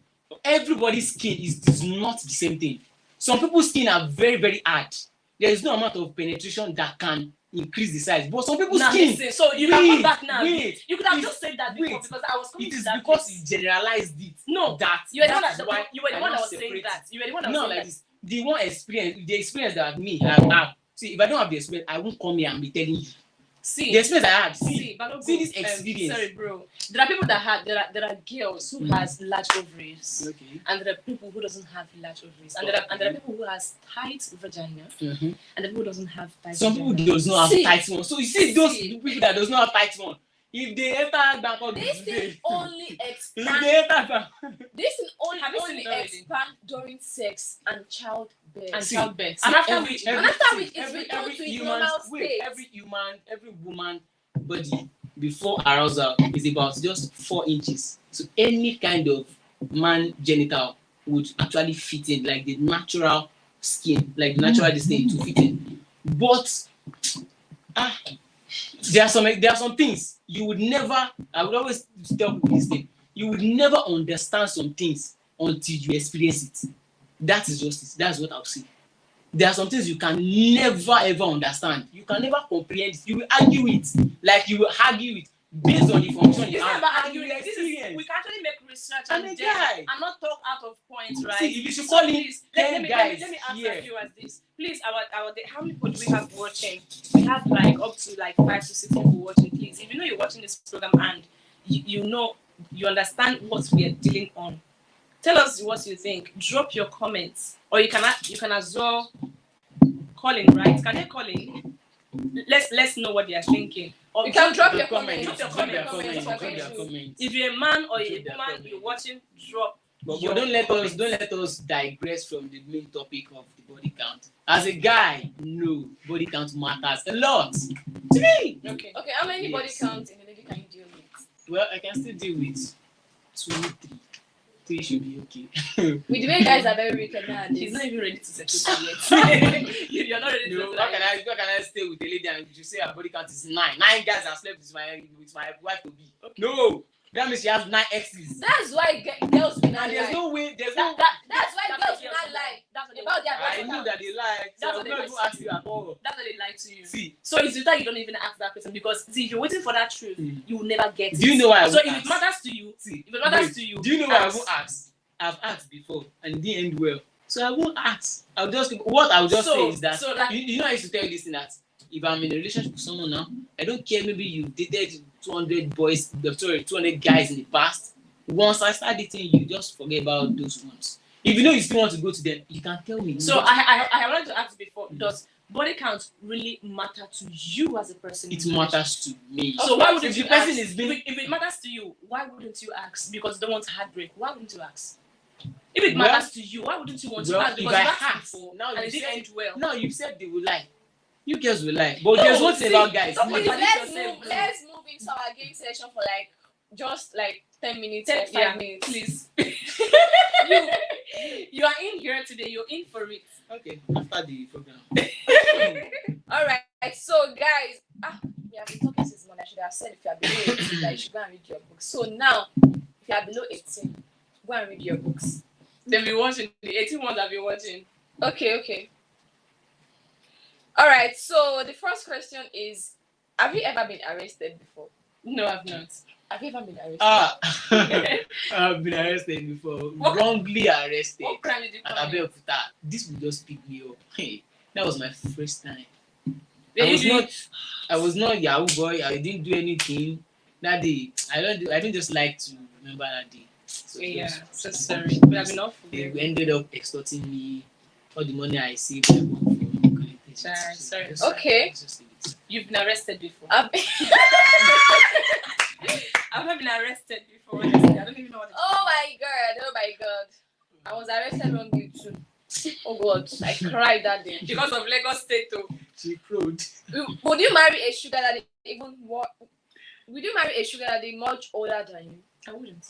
[SPEAKER 2] everybody's skin is not the same thing. Some people's skin are very, very hard. There is no amount of penetration that can increase the size. But some people's
[SPEAKER 3] Now
[SPEAKER 2] skin,
[SPEAKER 3] listen, so you can come back now.
[SPEAKER 2] wait.
[SPEAKER 3] You could have
[SPEAKER 2] It-
[SPEAKER 3] just said that before
[SPEAKER 2] wait.
[SPEAKER 3] because I was coming
[SPEAKER 2] It
[SPEAKER 3] to
[SPEAKER 2] is
[SPEAKER 3] that
[SPEAKER 2] because
[SPEAKER 3] place.
[SPEAKER 2] you generalized it.
[SPEAKER 3] No,
[SPEAKER 2] that
[SPEAKER 3] you were the one
[SPEAKER 2] that
[SPEAKER 3] that
[SPEAKER 2] is why
[SPEAKER 3] you were the
[SPEAKER 2] I
[SPEAKER 3] one that
[SPEAKER 2] now
[SPEAKER 3] was saying
[SPEAKER 2] separate
[SPEAKER 3] that. You were the one that
[SPEAKER 2] No,
[SPEAKER 3] was
[SPEAKER 2] like
[SPEAKER 3] saying
[SPEAKER 2] this. The one experience, the experience that me have. See, if I don't have the experience, I won't come here and be telling you.
[SPEAKER 3] that. See,
[SPEAKER 2] The experience I had.
[SPEAKER 3] see, Balogun,
[SPEAKER 2] see this experience.
[SPEAKER 3] sorry, bro. There are people that have there are girls who has large ovaries.
[SPEAKER 2] Okay.
[SPEAKER 3] And there are people who doesn't have large ovaries, and there are people who has tight vagina, and there are people who doesn't have tight.
[SPEAKER 2] Some
[SPEAKER 3] vagina.
[SPEAKER 2] people does not have
[SPEAKER 1] See.
[SPEAKER 2] tight one. So you see those
[SPEAKER 3] See.
[SPEAKER 2] people that does not have tight one. If they enter Bangkok
[SPEAKER 1] This thing only
[SPEAKER 2] if
[SPEAKER 1] expand.
[SPEAKER 2] they enter Bangkok,
[SPEAKER 1] This thing only
[SPEAKER 3] Have you seen it already?
[SPEAKER 1] expand during sex and childbirth.
[SPEAKER 3] and
[SPEAKER 2] See,
[SPEAKER 3] childbirth.
[SPEAKER 2] see,
[SPEAKER 3] And after
[SPEAKER 2] every-
[SPEAKER 3] which,
[SPEAKER 2] every-
[SPEAKER 1] And after
[SPEAKER 2] see,
[SPEAKER 1] which it's
[SPEAKER 2] every
[SPEAKER 1] returned to its
[SPEAKER 2] human
[SPEAKER 1] normal
[SPEAKER 2] wait,
[SPEAKER 1] state.
[SPEAKER 2] every woman body before arousal is about just 4 inches. So any kind of man genital would actually fit in, like the natural skin, like the natural this thing to fit in. But there are some things you would never. I would always tell people this thing. You would never understand some things until you experience it. That is justice. That's what I'll say. There are some things you can never ever understand. You can never comprehend it. You will argue it, like you will argue it based on the information
[SPEAKER 3] it's
[SPEAKER 2] you
[SPEAKER 3] not
[SPEAKER 2] have.
[SPEAKER 3] about
[SPEAKER 2] and
[SPEAKER 3] arguing.
[SPEAKER 2] you
[SPEAKER 3] This is
[SPEAKER 2] experience.
[SPEAKER 3] we can actually make research
[SPEAKER 2] And
[SPEAKER 3] and
[SPEAKER 2] a
[SPEAKER 3] then
[SPEAKER 2] guy.
[SPEAKER 3] and not talk out of points, right?
[SPEAKER 2] See, if you should
[SPEAKER 3] So
[SPEAKER 2] call in
[SPEAKER 3] please,
[SPEAKER 2] 10 guys
[SPEAKER 3] let me ask
[SPEAKER 2] here.
[SPEAKER 3] our viewers this. Please, how many people do we have watching? We have like up to like 5 to 6 people watching. Please, if you know you're watching this program and you know you understand what we are dealing on, tell us what you think. Drop your comments, or you can as well call in. Right? Can they call in? Let's know what they are thinking. Or
[SPEAKER 1] You can drop your
[SPEAKER 2] comment.
[SPEAKER 1] comments.
[SPEAKER 3] Drop your comments.
[SPEAKER 2] Drop their comments.
[SPEAKER 3] if you're a man or a
[SPEAKER 2] Drop their
[SPEAKER 3] woman,
[SPEAKER 2] comments.
[SPEAKER 3] you're watching. Drop.
[SPEAKER 2] But
[SPEAKER 3] your
[SPEAKER 2] don't
[SPEAKER 3] comments.
[SPEAKER 2] let us digress from the main topic of the body count. As a guy, no, body count matters a lot to me.
[SPEAKER 3] Okay.
[SPEAKER 1] Okay, how many body
[SPEAKER 2] Yes.
[SPEAKER 1] counts in a lady can you deal with?
[SPEAKER 2] Well, I can still deal with 2, 3. 3 should be okay.
[SPEAKER 1] With the way guys are very wicked nowadays.
[SPEAKER 3] He's not even ready to settle down yet. You're not ready to
[SPEAKER 2] No,
[SPEAKER 3] settle
[SPEAKER 2] how
[SPEAKER 3] down
[SPEAKER 2] can
[SPEAKER 3] yet.
[SPEAKER 2] I stay with a lady and you say her body count is 9? 9 guys have slept with my wife to be. Okay. No, That means she has 9 exes.
[SPEAKER 1] That's why girls will not
[SPEAKER 2] And there's
[SPEAKER 1] lie.
[SPEAKER 2] no way. There's
[SPEAKER 1] That's
[SPEAKER 2] no.
[SPEAKER 1] why girls will not lie about their
[SPEAKER 2] I
[SPEAKER 1] boyfriend.
[SPEAKER 2] knew that they lied. So
[SPEAKER 3] That's
[SPEAKER 2] I'm
[SPEAKER 3] what they
[SPEAKER 2] not even
[SPEAKER 3] like.
[SPEAKER 2] asking you at all.
[SPEAKER 3] That's what they lie to you.
[SPEAKER 2] See.
[SPEAKER 3] So it's better you don't even ask that question because see, if you're waiting for that truth, you will never get it.
[SPEAKER 2] Do you know why I
[SPEAKER 3] So
[SPEAKER 2] won't
[SPEAKER 3] if
[SPEAKER 2] ask?
[SPEAKER 3] it matters to you,
[SPEAKER 2] See.
[SPEAKER 3] if it matters
[SPEAKER 2] Wait,
[SPEAKER 3] to you,
[SPEAKER 2] do you know why I
[SPEAKER 3] ask.
[SPEAKER 2] won't ask? I've asked before and it didn't end well. So I won't ask. I'll just say is that you know I used to tell you this thing that if I'm in a relationship with someone now, I don't care maybe you dated 200 boys, 200 guys in the past. Once I start dating you, just forget about those ones. If you know you still want to go to them, you can tell me.
[SPEAKER 3] So I wanted to ask before, does body count really matter to you as a person?
[SPEAKER 2] It matters to me.
[SPEAKER 3] So why wouldn't
[SPEAKER 2] the
[SPEAKER 3] you
[SPEAKER 2] person
[SPEAKER 3] ask?
[SPEAKER 2] is being
[SPEAKER 3] If it matters to you, why wouldn't you ask? Because you don't want heartbreak. Why wouldn't you ask? If it matters to you, why wouldn't you want to ask?
[SPEAKER 2] if
[SPEAKER 3] Because
[SPEAKER 2] I
[SPEAKER 3] you asked
[SPEAKER 2] ask,
[SPEAKER 3] before
[SPEAKER 2] now
[SPEAKER 3] and
[SPEAKER 2] you
[SPEAKER 3] it didn't
[SPEAKER 2] said
[SPEAKER 3] end well.
[SPEAKER 2] no, you said they will lie. You girls will lie. But there's one thing about guys.
[SPEAKER 3] don't
[SPEAKER 1] Please,
[SPEAKER 3] contradict
[SPEAKER 1] let's move into our game session for like just like 10 minutes or 5
[SPEAKER 3] Yeah,
[SPEAKER 1] minutes.
[SPEAKER 3] please. you are in here today. You're in for it.
[SPEAKER 2] Okay, after the program.
[SPEAKER 1] All right, so guys, we have been talking since morning. I should have said if you are below 18, that you should go and read your books. So now, if you are below 18, go and read your books.
[SPEAKER 3] They've been watching. The 18 ones have been watching.
[SPEAKER 1] Okay. All right, so the first question is, have you ever been arrested before?
[SPEAKER 3] No, I've not.
[SPEAKER 1] Have you ever been arrested?
[SPEAKER 2] I've been arrested before. Wrongly arrested.
[SPEAKER 3] What crime did you
[SPEAKER 2] At
[SPEAKER 3] commit?
[SPEAKER 2] Abeokuta. This will just pick me up. Hey, that was my first time.
[SPEAKER 3] Then
[SPEAKER 2] I was not Yahoo boy. I didn't do anything that day. I didn't just like to remember that day. So
[SPEAKER 3] so sorry. We have been off.
[SPEAKER 2] they ended up extorting me. All the money I saved, I won for.
[SPEAKER 3] Sorry.
[SPEAKER 1] Okay.
[SPEAKER 3] You've been arrested before.
[SPEAKER 1] I've
[SPEAKER 3] not been arrested before. Honestly. I don't even know what.
[SPEAKER 1] Oh my god! I was arrested wrongly too. Oh god, I cried that day.
[SPEAKER 3] Because of Lagos State too.
[SPEAKER 2] She crowed.
[SPEAKER 1] Would you marry a sugar daddy would you marry a sugar daddy much older than you?
[SPEAKER 3] I wouldn't.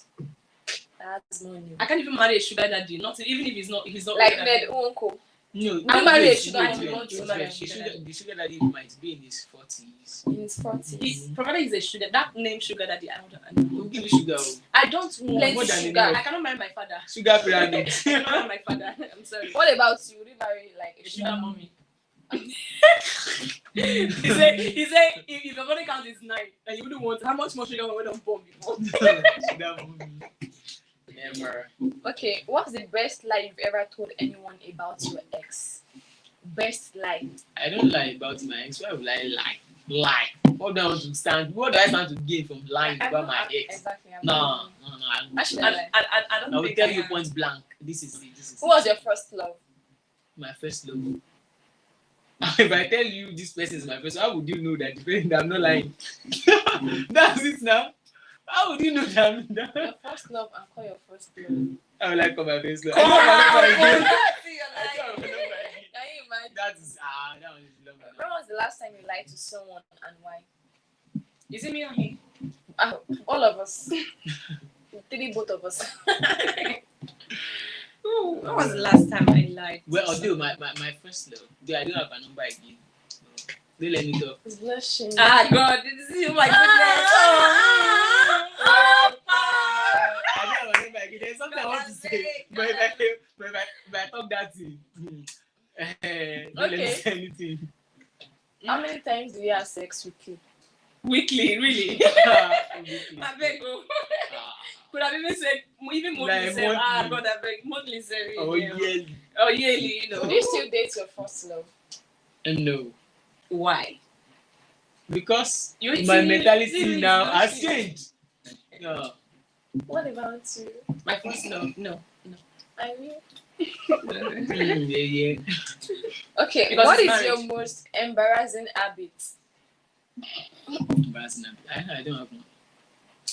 [SPEAKER 1] That's more new.
[SPEAKER 3] I can't even marry a sugar daddy. Not even if he's not
[SPEAKER 1] Like
[SPEAKER 3] older than
[SPEAKER 1] Ned
[SPEAKER 3] me.
[SPEAKER 1] Unko.
[SPEAKER 2] No,
[SPEAKER 3] I'll
[SPEAKER 1] marry a
[SPEAKER 2] wait,
[SPEAKER 1] sugar
[SPEAKER 2] wait,
[SPEAKER 1] daddy.
[SPEAKER 2] wait,
[SPEAKER 3] Want to
[SPEAKER 2] wait,
[SPEAKER 3] marry a
[SPEAKER 2] wait.
[SPEAKER 3] sugar
[SPEAKER 2] The sugar daddy might be in his 40s.
[SPEAKER 1] In his 40s.
[SPEAKER 3] He's provided he's a sugar. That name sugar daddy. I don't
[SPEAKER 2] We'll give you sugar.
[SPEAKER 3] I don't
[SPEAKER 1] Plenty
[SPEAKER 3] want
[SPEAKER 1] sugar.
[SPEAKER 3] I cannot marry my father.
[SPEAKER 2] Sugar pyramid.
[SPEAKER 3] I cannot marry my father. I'm sorry.
[SPEAKER 1] What about you? Would you marry like
[SPEAKER 3] A sugar mommy. he said if your body count is 9 and you wouldn't want how much more sugar would have born before?
[SPEAKER 2] Sugar mommy. Never.
[SPEAKER 1] Okay, what's the best lie you've ever told anyone about your ex? Best lie.
[SPEAKER 2] I don't lie about my ex. Why would I lie? Lie. What do I want to stand? What do I stand to gain from lying about my ex?
[SPEAKER 1] Exactly.
[SPEAKER 2] No.
[SPEAKER 1] Actually,
[SPEAKER 3] I don't
[SPEAKER 2] I will
[SPEAKER 3] think
[SPEAKER 2] tell
[SPEAKER 3] I
[SPEAKER 2] you
[SPEAKER 3] am.
[SPEAKER 2] point blank. This is
[SPEAKER 1] Who was your first love?
[SPEAKER 2] my first love. If I tell you this person is my first, how would you know that the person that I'm not lying? That's it now. How would you know that I'm not?
[SPEAKER 1] Your first love and call your first love.
[SPEAKER 2] I would like call my first love.
[SPEAKER 3] Come on.
[SPEAKER 1] Can you imagine?
[SPEAKER 2] That one is love.
[SPEAKER 1] When was the last time you lied to someone and why?
[SPEAKER 3] Is it me or him?
[SPEAKER 1] All of us. Both of us.
[SPEAKER 3] Ooh, when was the last time I lied?
[SPEAKER 2] Well, although my first love, though I don't have a number again. So they let me talk.
[SPEAKER 1] It's blushing.
[SPEAKER 3] God, this is my goodness.
[SPEAKER 2] I don't have a number again. There's something I want to say, but if I talk that thing, don't let me say anything.
[SPEAKER 1] How many times do you have sex weekly?
[SPEAKER 3] Weekly, really?
[SPEAKER 2] Weekly.
[SPEAKER 3] I beg you. Could have even said, even monthly,
[SPEAKER 2] Like
[SPEAKER 3] said,
[SPEAKER 2] monthly.
[SPEAKER 3] God, I beg, monthly, say,
[SPEAKER 2] Oh, yearly.
[SPEAKER 3] Oh, yearly, you know.
[SPEAKER 1] Would you still date your first love?
[SPEAKER 2] No.
[SPEAKER 3] Why?
[SPEAKER 2] Because
[SPEAKER 3] You
[SPEAKER 2] my
[SPEAKER 3] see,
[SPEAKER 2] mentality
[SPEAKER 3] really,
[SPEAKER 2] now
[SPEAKER 3] you
[SPEAKER 2] has
[SPEAKER 3] see.
[SPEAKER 2] changed. No.
[SPEAKER 1] What about you?
[SPEAKER 3] My first love, no.
[SPEAKER 1] I mean,
[SPEAKER 2] Yeah.
[SPEAKER 1] okay.
[SPEAKER 3] Because
[SPEAKER 1] What
[SPEAKER 3] it's
[SPEAKER 1] is your
[SPEAKER 3] marriage.
[SPEAKER 1] most embarrassing habit?
[SPEAKER 2] Embarrassing. I don't have one.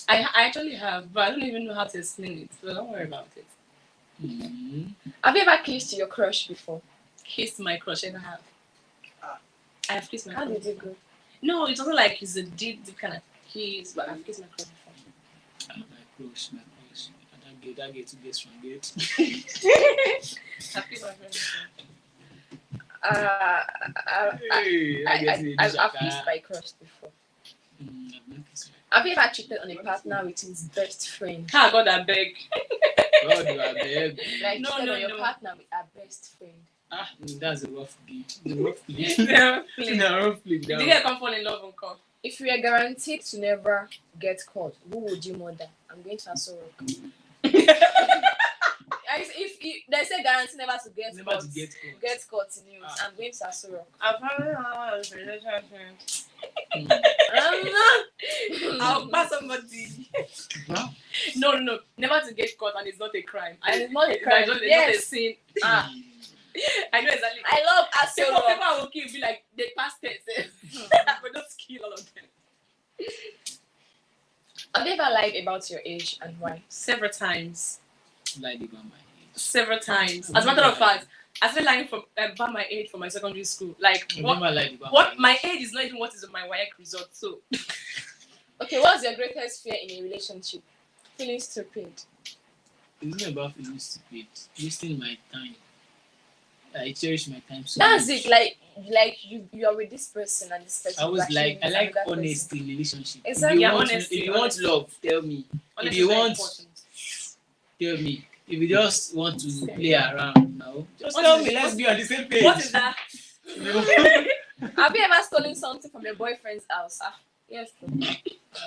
[SPEAKER 3] I actually have, but I don't even know how to explain it, so don't worry about it.
[SPEAKER 2] Mm-hmm.
[SPEAKER 1] Have you ever kissed your crush before?
[SPEAKER 3] Kissed my crush, I have. I have kissed my
[SPEAKER 1] How
[SPEAKER 3] crush.
[SPEAKER 1] did it go?
[SPEAKER 3] No, it wasn't like it's a deep kind of kiss, but I've kissed my crush before.
[SPEAKER 2] My crush. That get to get strong. Get.
[SPEAKER 3] I've kissed my crush before.
[SPEAKER 1] I've kissed my crush before.
[SPEAKER 2] I've not kissed
[SPEAKER 1] Have you ever cheated on a partner with his best friend?
[SPEAKER 3] Ah, God, I beg.
[SPEAKER 2] God, you are beg.
[SPEAKER 1] Like
[SPEAKER 3] No,
[SPEAKER 1] cheated
[SPEAKER 3] no,
[SPEAKER 1] on your
[SPEAKER 3] no.
[SPEAKER 1] partner with her best friend.
[SPEAKER 2] That's a rough game. It's a rough play.
[SPEAKER 3] Yeah, please.
[SPEAKER 2] It's a rough play.
[SPEAKER 3] Did you get come fall in love and come?
[SPEAKER 1] If you are guaranteed to never get caught, who would you murder? I'm going to Aso Rock. If they say guarantee never to get
[SPEAKER 2] Never
[SPEAKER 1] caught,
[SPEAKER 2] to get caught.
[SPEAKER 1] get caught in news, I'm going to Aso Rock.
[SPEAKER 3] I've had a relationship.
[SPEAKER 2] Mm.
[SPEAKER 3] I'll pass somebody.
[SPEAKER 2] Wow.
[SPEAKER 3] No. Never to get caught, and it's not a crime.
[SPEAKER 1] And it's not a
[SPEAKER 3] It's
[SPEAKER 1] crime.
[SPEAKER 3] not a
[SPEAKER 1] Yes.
[SPEAKER 3] sin.
[SPEAKER 2] Mm.
[SPEAKER 3] I know exactly.
[SPEAKER 1] I love Aso
[SPEAKER 3] People
[SPEAKER 1] Rock.
[SPEAKER 3] will kill, be like, they passed it. But just kill all of them.
[SPEAKER 1] Have you ever lied about your age and why?
[SPEAKER 3] Several times.
[SPEAKER 2] Lied about my age.
[SPEAKER 3] Several times. As a matter of fact, I started lying about my age for my secondary school. Like,
[SPEAKER 2] I've
[SPEAKER 3] what
[SPEAKER 2] never lied about
[SPEAKER 3] what
[SPEAKER 2] my
[SPEAKER 3] my age is not even what is on my WAEC result. So,
[SPEAKER 1] Okay, what's your greatest fear in a relationship? Feeling stupid.
[SPEAKER 2] It's not about feeling stupid. Wasting my time. I cherish my time so
[SPEAKER 1] That's
[SPEAKER 2] much.
[SPEAKER 1] it. Like you are with this person and this person.
[SPEAKER 2] I always
[SPEAKER 1] is
[SPEAKER 2] like
[SPEAKER 1] actually
[SPEAKER 2] I like
[SPEAKER 1] with another
[SPEAKER 2] honesty in relationship.
[SPEAKER 1] Exactly.
[SPEAKER 3] Yeah,
[SPEAKER 2] If you want
[SPEAKER 3] honesty.
[SPEAKER 2] love, tell me.
[SPEAKER 3] honestly,
[SPEAKER 2] you
[SPEAKER 3] it's very
[SPEAKER 2] want-
[SPEAKER 3] important.
[SPEAKER 2] Tell me. If you just want to play around now, just
[SPEAKER 3] What
[SPEAKER 2] tell
[SPEAKER 3] is-
[SPEAKER 2] me. Let's be on the same page.
[SPEAKER 3] What is that?
[SPEAKER 1] person. Have you ever stolen something from your boyfriend's house? Yes.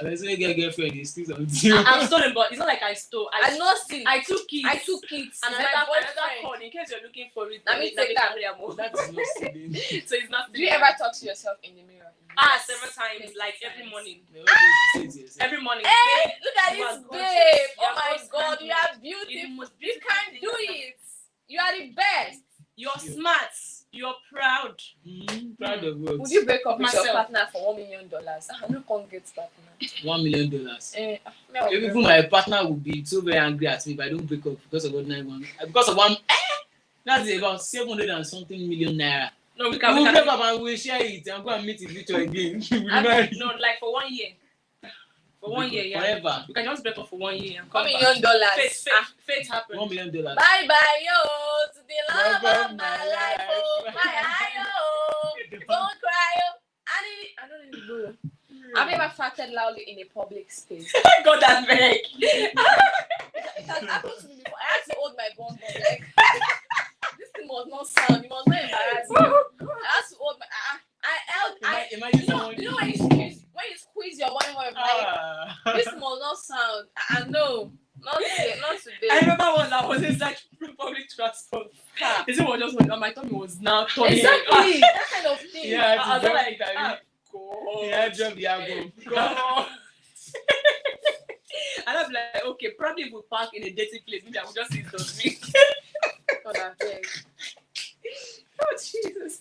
[SPEAKER 2] Let's say get girlfriend. You steal something.
[SPEAKER 3] I'm stolen, but it's not like I stole.
[SPEAKER 1] I not steal.
[SPEAKER 3] I took it.
[SPEAKER 1] I took it.
[SPEAKER 3] and
[SPEAKER 1] my
[SPEAKER 3] another
[SPEAKER 1] boyfriend.
[SPEAKER 3] code in case you're looking for it.
[SPEAKER 1] Let me take
[SPEAKER 3] that.
[SPEAKER 2] That is not stealing.
[SPEAKER 3] So it's not.
[SPEAKER 1] Do you ever talk to yourself in the mirror? Yes.
[SPEAKER 3] Several times,
[SPEAKER 1] Yes,
[SPEAKER 3] like
[SPEAKER 1] times.
[SPEAKER 3] every morning.
[SPEAKER 2] No, what do you say to yourself?
[SPEAKER 3] Every morning.
[SPEAKER 1] Hey, look at
[SPEAKER 3] You
[SPEAKER 1] this
[SPEAKER 3] are
[SPEAKER 1] babe!
[SPEAKER 3] gorgeous. You
[SPEAKER 1] Oh
[SPEAKER 3] are
[SPEAKER 1] my
[SPEAKER 3] most
[SPEAKER 1] God,
[SPEAKER 3] handsome.
[SPEAKER 1] you are
[SPEAKER 3] You're
[SPEAKER 1] beautiful.
[SPEAKER 3] the most
[SPEAKER 1] You
[SPEAKER 3] beautiful
[SPEAKER 1] can
[SPEAKER 3] thing
[SPEAKER 1] do
[SPEAKER 3] I've
[SPEAKER 1] it. You are the best.
[SPEAKER 3] You're smart. You're proud.
[SPEAKER 2] Proud of what?
[SPEAKER 1] Would you break up with your
[SPEAKER 3] Myself.
[SPEAKER 1] partner for $1 million? I don't can't get partner.
[SPEAKER 2] $1 million. Even my partner would be so very angry at me if I don't break up because of ordinary one. Because of one. That's about 700 and something million naira.
[SPEAKER 3] No, we
[SPEAKER 2] We
[SPEAKER 3] can.
[SPEAKER 2] will
[SPEAKER 3] We
[SPEAKER 2] break
[SPEAKER 3] can.
[SPEAKER 2] up and we'll share it and go and meet in future again. We will
[SPEAKER 1] I-
[SPEAKER 2] marry.
[SPEAKER 3] No, like for 1 year. For 1 year, yeah.
[SPEAKER 2] Forever.
[SPEAKER 3] You can just break up for 1 year and
[SPEAKER 1] $1
[SPEAKER 3] come
[SPEAKER 1] million.
[SPEAKER 3] back. Fate happens.
[SPEAKER 2] $1 million.
[SPEAKER 1] Bye bye yo to the love of my life. Oh, bye yo. Don't cry yo. I don't even know. Have you ever farted loudly in a public space?
[SPEAKER 3] God, that's very.
[SPEAKER 1] It has happened to me before. I had to hold my bum like this thing must not sound. It must not embarrass me. I had to hold my. I held.
[SPEAKER 2] Imagine
[SPEAKER 1] You know
[SPEAKER 2] someone.
[SPEAKER 1] when you squeeze your body more like this must not sound. No, not today.
[SPEAKER 3] I remember once I was inside public transport. This thing was just my tummy was now turning.
[SPEAKER 1] Exactly that kind of thing.
[SPEAKER 2] Yeah,
[SPEAKER 3] I was
[SPEAKER 2] to drop
[SPEAKER 3] like,
[SPEAKER 2] it. I mean,
[SPEAKER 3] God.
[SPEAKER 2] yeah, drop the album.
[SPEAKER 3] God. And I'm like, okay, probably if we park in a dirty place, maybe I will just sit on me.
[SPEAKER 1] God, I beg.
[SPEAKER 3] Oh, Jesus.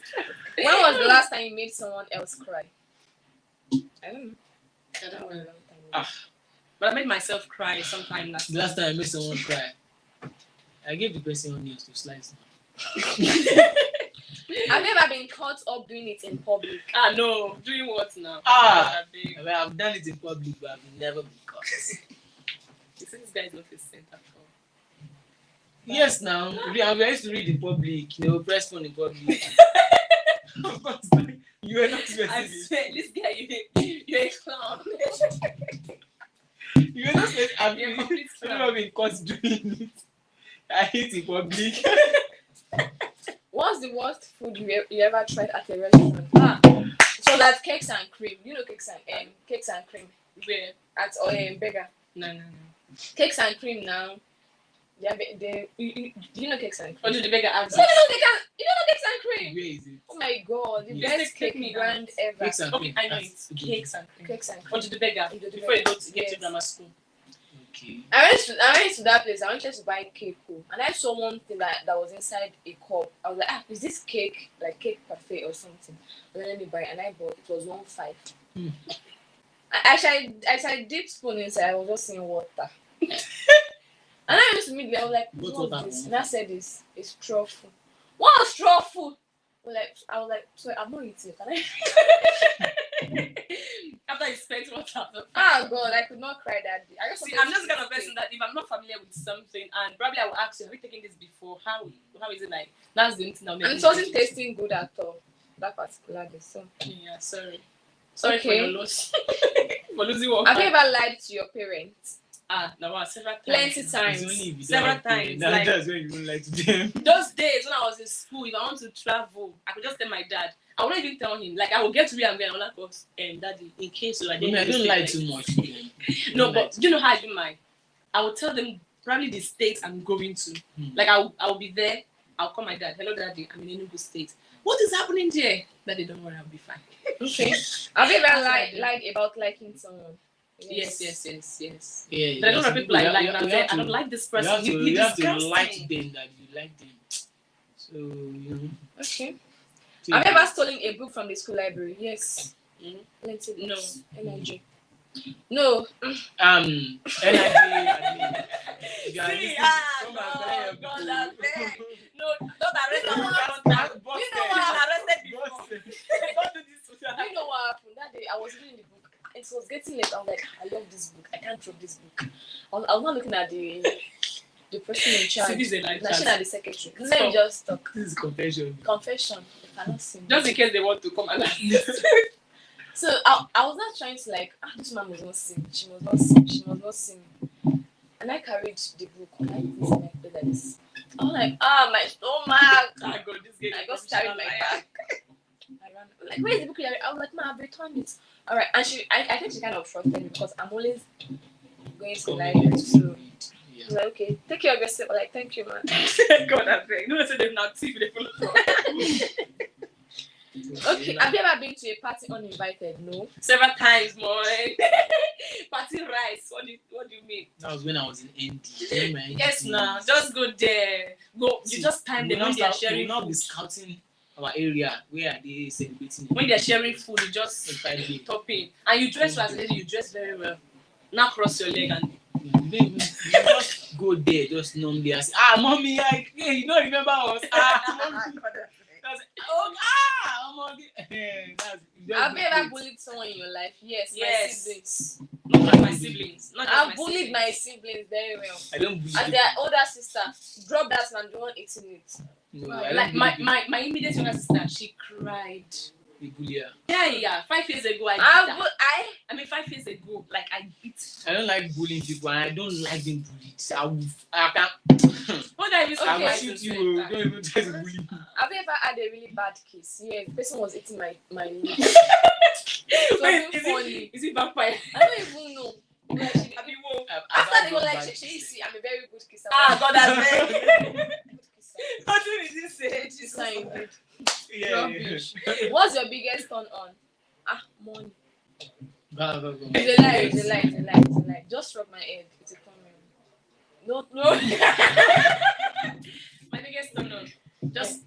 [SPEAKER 1] When was the last time you made someone else cry? I don't know.
[SPEAKER 3] I don't know.
[SPEAKER 1] A long time ago.
[SPEAKER 3] But I made myself cry sometime last
[SPEAKER 2] The last time I made someone cry, I gave the person onions to slice.
[SPEAKER 1] Have you ever been caught up doing it in public?
[SPEAKER 3] No. Doing what now?
[SPEAKER 2] Ah.
[SPEAKER 3] I beg.
[SPEAKER 2] I mean, I've done it in public, but I've never been caught.
[SPEAKER 3] You see, this guy is not a saint at all.
[SPEAKER 2] Yes, now I used to read in public. Press phone in public. You were not
[SPEAKER 3] I
[SPEAKER 2] specific.
[SPEAKER 3] swear, this guy, you're a clown.
[SPEAKER 2] You were not specific. I've
[SPEAKER 3] You're a complete clown.
[SPEAKER 2] never been caught doing it. I eat in public.
[SPEAKER 1] What's the worst food you ever tried at a restaurant? So that's cakes and cream. You know cakes and cream
[SPEAKER 3] Where?
[SPEAKER 1] at Beggar.
[SPEAKER 3] No.
[SPEAKER 1] Cakes and cream now. Yeah, do you know cakes and
[SPEAKER 3] Or
[SPEAKER 1] cream?
[SPEAKER 3] do the beggar ask?
[SPEAKER 1] You don't know cakes and cream.
[SPEAKER 2] Where is it?
[SPEAKER 1] Oh my God, the
[SPEAKER 2] Yes.
[SPEAKER 1] best
[SPEAKER 3] Take
[SPEAKER 1] cake
[SPEAKER 3] me
[SPEAKER 1] brand ever.
[SPEAKER 2] Cakes and
[SPEAKER 3] Okay,
[SPEAKER 2] cream.
[SPEAKER 3] I know
[SPEAKER 2] That's
[SPEAKER 3] it.
[SPEAKER 2] good.
[SPEAKER 3] Cakes and cream.
[SPEAKER 1] Cakes and
[SPEAKER 3] Or
[SPEAKER 1] cream.
[SPEAKER 3] do the beggar
[SPEAKER 1] You do the
[SPEAKER 3] before you
[SPEAKER 1] beggar.
[SPEAKER 3] go to get to
[SPEAKER 1] Yes.
[SPEAKER 3] grammar school.
[SPEAKER 2] Okay.
[SPEAKER 1] I went to that place. I wanted to buy cake, and I saw one thing that was inside a cup. I was like, is this cake like cake parfait or something? And then let me buy it, and I bought it. It was 1.5. I dipped spoon inside. I was just seeing water. And I used to meet them. I was like,
[SPEAKER 2] What
[SPEAKER 1] what's
[SPEAKER 2] water?
[SPEAKER 1] this? And I said, it's truffle. What is truffle? I was like, sorry, I'm not eating. Can I?
[SPEAKER 3] After I spent what happened.
[SPEAKER 1] Oh God, I could not cry that day. I just
[SPEAKER 3] See,
[SPEAKER 1] wanted
[SPEAKER 3] I'm just
[SPEAKER 1] to
[SPEAKER 3] the kind of
[SPEAKER 1] eat
[SPEAKER 3] person
[SPEAKER 1] it.
[SPEAKER 3] that if I'm not familiar with something, and probably I will ask you, have you taken this before? How is it like? That's the only thing that
[SPEAKER 1] And it wasn't tasting good at all. That particular day. So
[SPEAKER 3] Yeah, sorry for
[SPEAKER 1] Okay.
[SPEAKER 3] your loss. for losing one.
[SPEAKER 1] Have you ever lied to your parents?
[SPEAKER 3] No, several times.
[SPEAKER 1] Plenty
[SPEAKER 2] It's
[SPEAKER 1] times.
[SPEAKER 2] only if you
[SPEAKER 3] Several
[SPEAKER 2] don't have
[SPEAKER 3] times,
[SPEAKER 2] parents.
[SPEAKER 3] like-
[SPEAKER 2] That's when you don't like to them.
[SPEAKER 3] Those days when I was in school, if I want to travel, I could just tell my dad. I wouldn't even tell him. Like I will get to where I'm going. I'm like, oh, daddy, in case I
[SPEAKER 2] I don't lie too much.
[SPEAKER 3] No, but do you know how I do mine? I will tell them probably the state I'm going to. Like I will be there. I'll call my dad. Hello, daddy. I'm in Enugu State. What is happening there? Daddy, don't worry. I'll be fine.
[SPEAKER 1] Okay. Have you ever
[SPEAKER 3] That's what I do.
[SPEAKER 1] lied about liking someone?
[SPEAKER 3] Yes.
[SPEAKER 2] Yeah,
[SPEAKER 3] There are a lot of people like
[SPEAKER 2] you
[SPEAKER 3] that.
[SPEAKER 2] have
[SPEAKER 3] I
[SPEAKER 2] to-
[SPEAKER 3] don't like this
[SPEAKER 2] You
[SPEAKER 3] person.
[SPEAKER 2] have to,
[SPEAKER 3] He
[SPEAKER 2] you have to
[SPEAKER 3] disgusts
[SPEAKER 2] like
[SPEAKER 3] me.
[SPEAKER 2] them that you like them. So you know.
[SPEAKER 1] Okay.
[SPEAKER 2] So
[SPEAKER 1] Have you ever stolen a book from the school library? Yes.
[SPEAKER 3] Mhm.
[SPEAKER 1] Plenty
[SPEAKER 3] No.
[SPEAKER 1] books. NIG. No.
[SPEAKER 2] NIG. If you are
[SPEAKER 3] See,
[SPEAKER 2] listening, come
[SPEAKER 3] no,
[SPEAKER 2] and tell your
[SPEAKER 3] God,
[SPEAKER 2] people.
[SPEAKER 3] I beg. No, don't arrest
[SPEAKER 1] You know
[SPEAKER 3] me.
[SPEAKER 1] what?
[SPEAKER 3] You know what? I'm arrested before.
[SPEAKER 2] Busted.
[SPEAKER 3] Don't do this.
[SPEAKER 1] Do you know what happened? That day I was reading the book. It was getting late. I was like, I love this book. I can't drop this book. I was not looking at the person in charge.
[SPEAKER 3] See, this is a light
[SPEAKER 1] Looking
[SPEAKER 3] chat.
[SPEAKER 1] at the secretary. Let me just talk.
[SPEAKER 2] This is confession.
[SPEAKER 1] Confession. They cannot see me.
[SPEAKER 3] Just in case they want to come and
[SPEAKER 1] So I was not trying to like, this man must not see me. She must not see me. She must not see me. And I carried the book and I put it in my bed like this. I was like, my stomach.
[SPEAKER 3] I got this game.
[SPEAKER 1] I just carried my bag. I ran. Like, where's the book? I was like, ma, I've returned it. All right. And I think she kind of trusted me because I'm always going to the library. So
[SPEAKER 2] Yeah.
[SPEAKER 1] she's like, okay, take care of yourself. I'm like, thank you, man.
[SPEAKER 3] God, I beg. No, say they've not TV. They follow.
[SPEAKER 1] Okay. Have you ever been to a party uninvited? No.
[SPEAKER 3] Several times, boy. Party rice. What do you mean?
[SPEAKER 2] That was when I was in ND.
[SPEAKER 3] Yes, now just go there. Go. You just time them when they are
[SPEAKER 2] We
[SPEAKER 3] sharing
[SPEAKER 2] will not be
[SPEAKER 3] food.
[SPEAKER 2] scouting our area. Where are they celebrating?
[SPEAKER 3] When they are sharing food, you just
[SPEAKER 2] Friday.
[SPEAKER 3] top in. And you dress as a lady. You dress very well. Now cross your leg and
[SPEAKER 2] You just go there, just numbly and say, mommy, you don't remember us. Mommy. Mommy.
[SPEAKER 1] Have you ever bullied someone in your life? Yes. My
[SPEAKER 3] Yes.
[SPEAKER 1] siblings.
[SPEAKER 3] not just my siblings. Not just
[SPEAKER 1] I've
[SPEAKER 3] my
[SPEAKER 1] bullied
[SPEAKER 3] siblings.
[SPEAKER 1] my siblings very well.
[SPEAKER 2] I don't bully
[SPEAKER 1] And
[SPEAKER 2] people.
[SPEAKER 1] their older sister dropped that and I'm the one eating it.
[SPEAKER 2] No, I
[SPEAKER 3] Like
[SPEAKER 2] don't
[SPEAKER 3] my,
[SPEAKER 2] bully
[SPEAKER 3] my, my immediate younger sister, she cried.
[SPEAKER 2] people. Bully her.
[SPEAKER 3] Yeah. 5 years ago, I beat her.
[SPEAKER 1] I
[SPEAKER 3] 5 years ago, like I beat.
[SPEAKER 2] I don't like bullying people and I don't like being bullied. I can't.
[SPEAKER 3] What have you
[SPEAKER 1] Okay.
[SPEAKER 2] I will
[SPEAKER 3] said?
[SPEAKER 2] shoot you. Don't even try to bully me.
[SPEAKER 1] have you ever had a really bad kiss? Yeah, the person was eating my lips. It
[SPEAKER 3] Wait,
[SPEAKER 1] wasn't funny.
[SPEAKER 3] is it vampire?
[SPEAKER 1] I don't even know. Like, she,
[SPEAKER 3] Have you won?
[SPEAKER 1] after they go like, she see, I'm a very good kisser.
[SPEAKER 3] God, I beg.
[SPEAKER 1] Good kisser.
[SPEAKER 3] What did you say?
[SPEAKER 1] Kisser indeed.
[SPEAKER 2] Yeah.
[SPEAKER 1] Rubbish. What's your biggest turn on? Money.
[SPEAKER 2] Bah.
[SPEAKER 1] It's a lie. Just rub my head. It's a turn on. No.
[SPEAKER 3] My biggest turn on. Just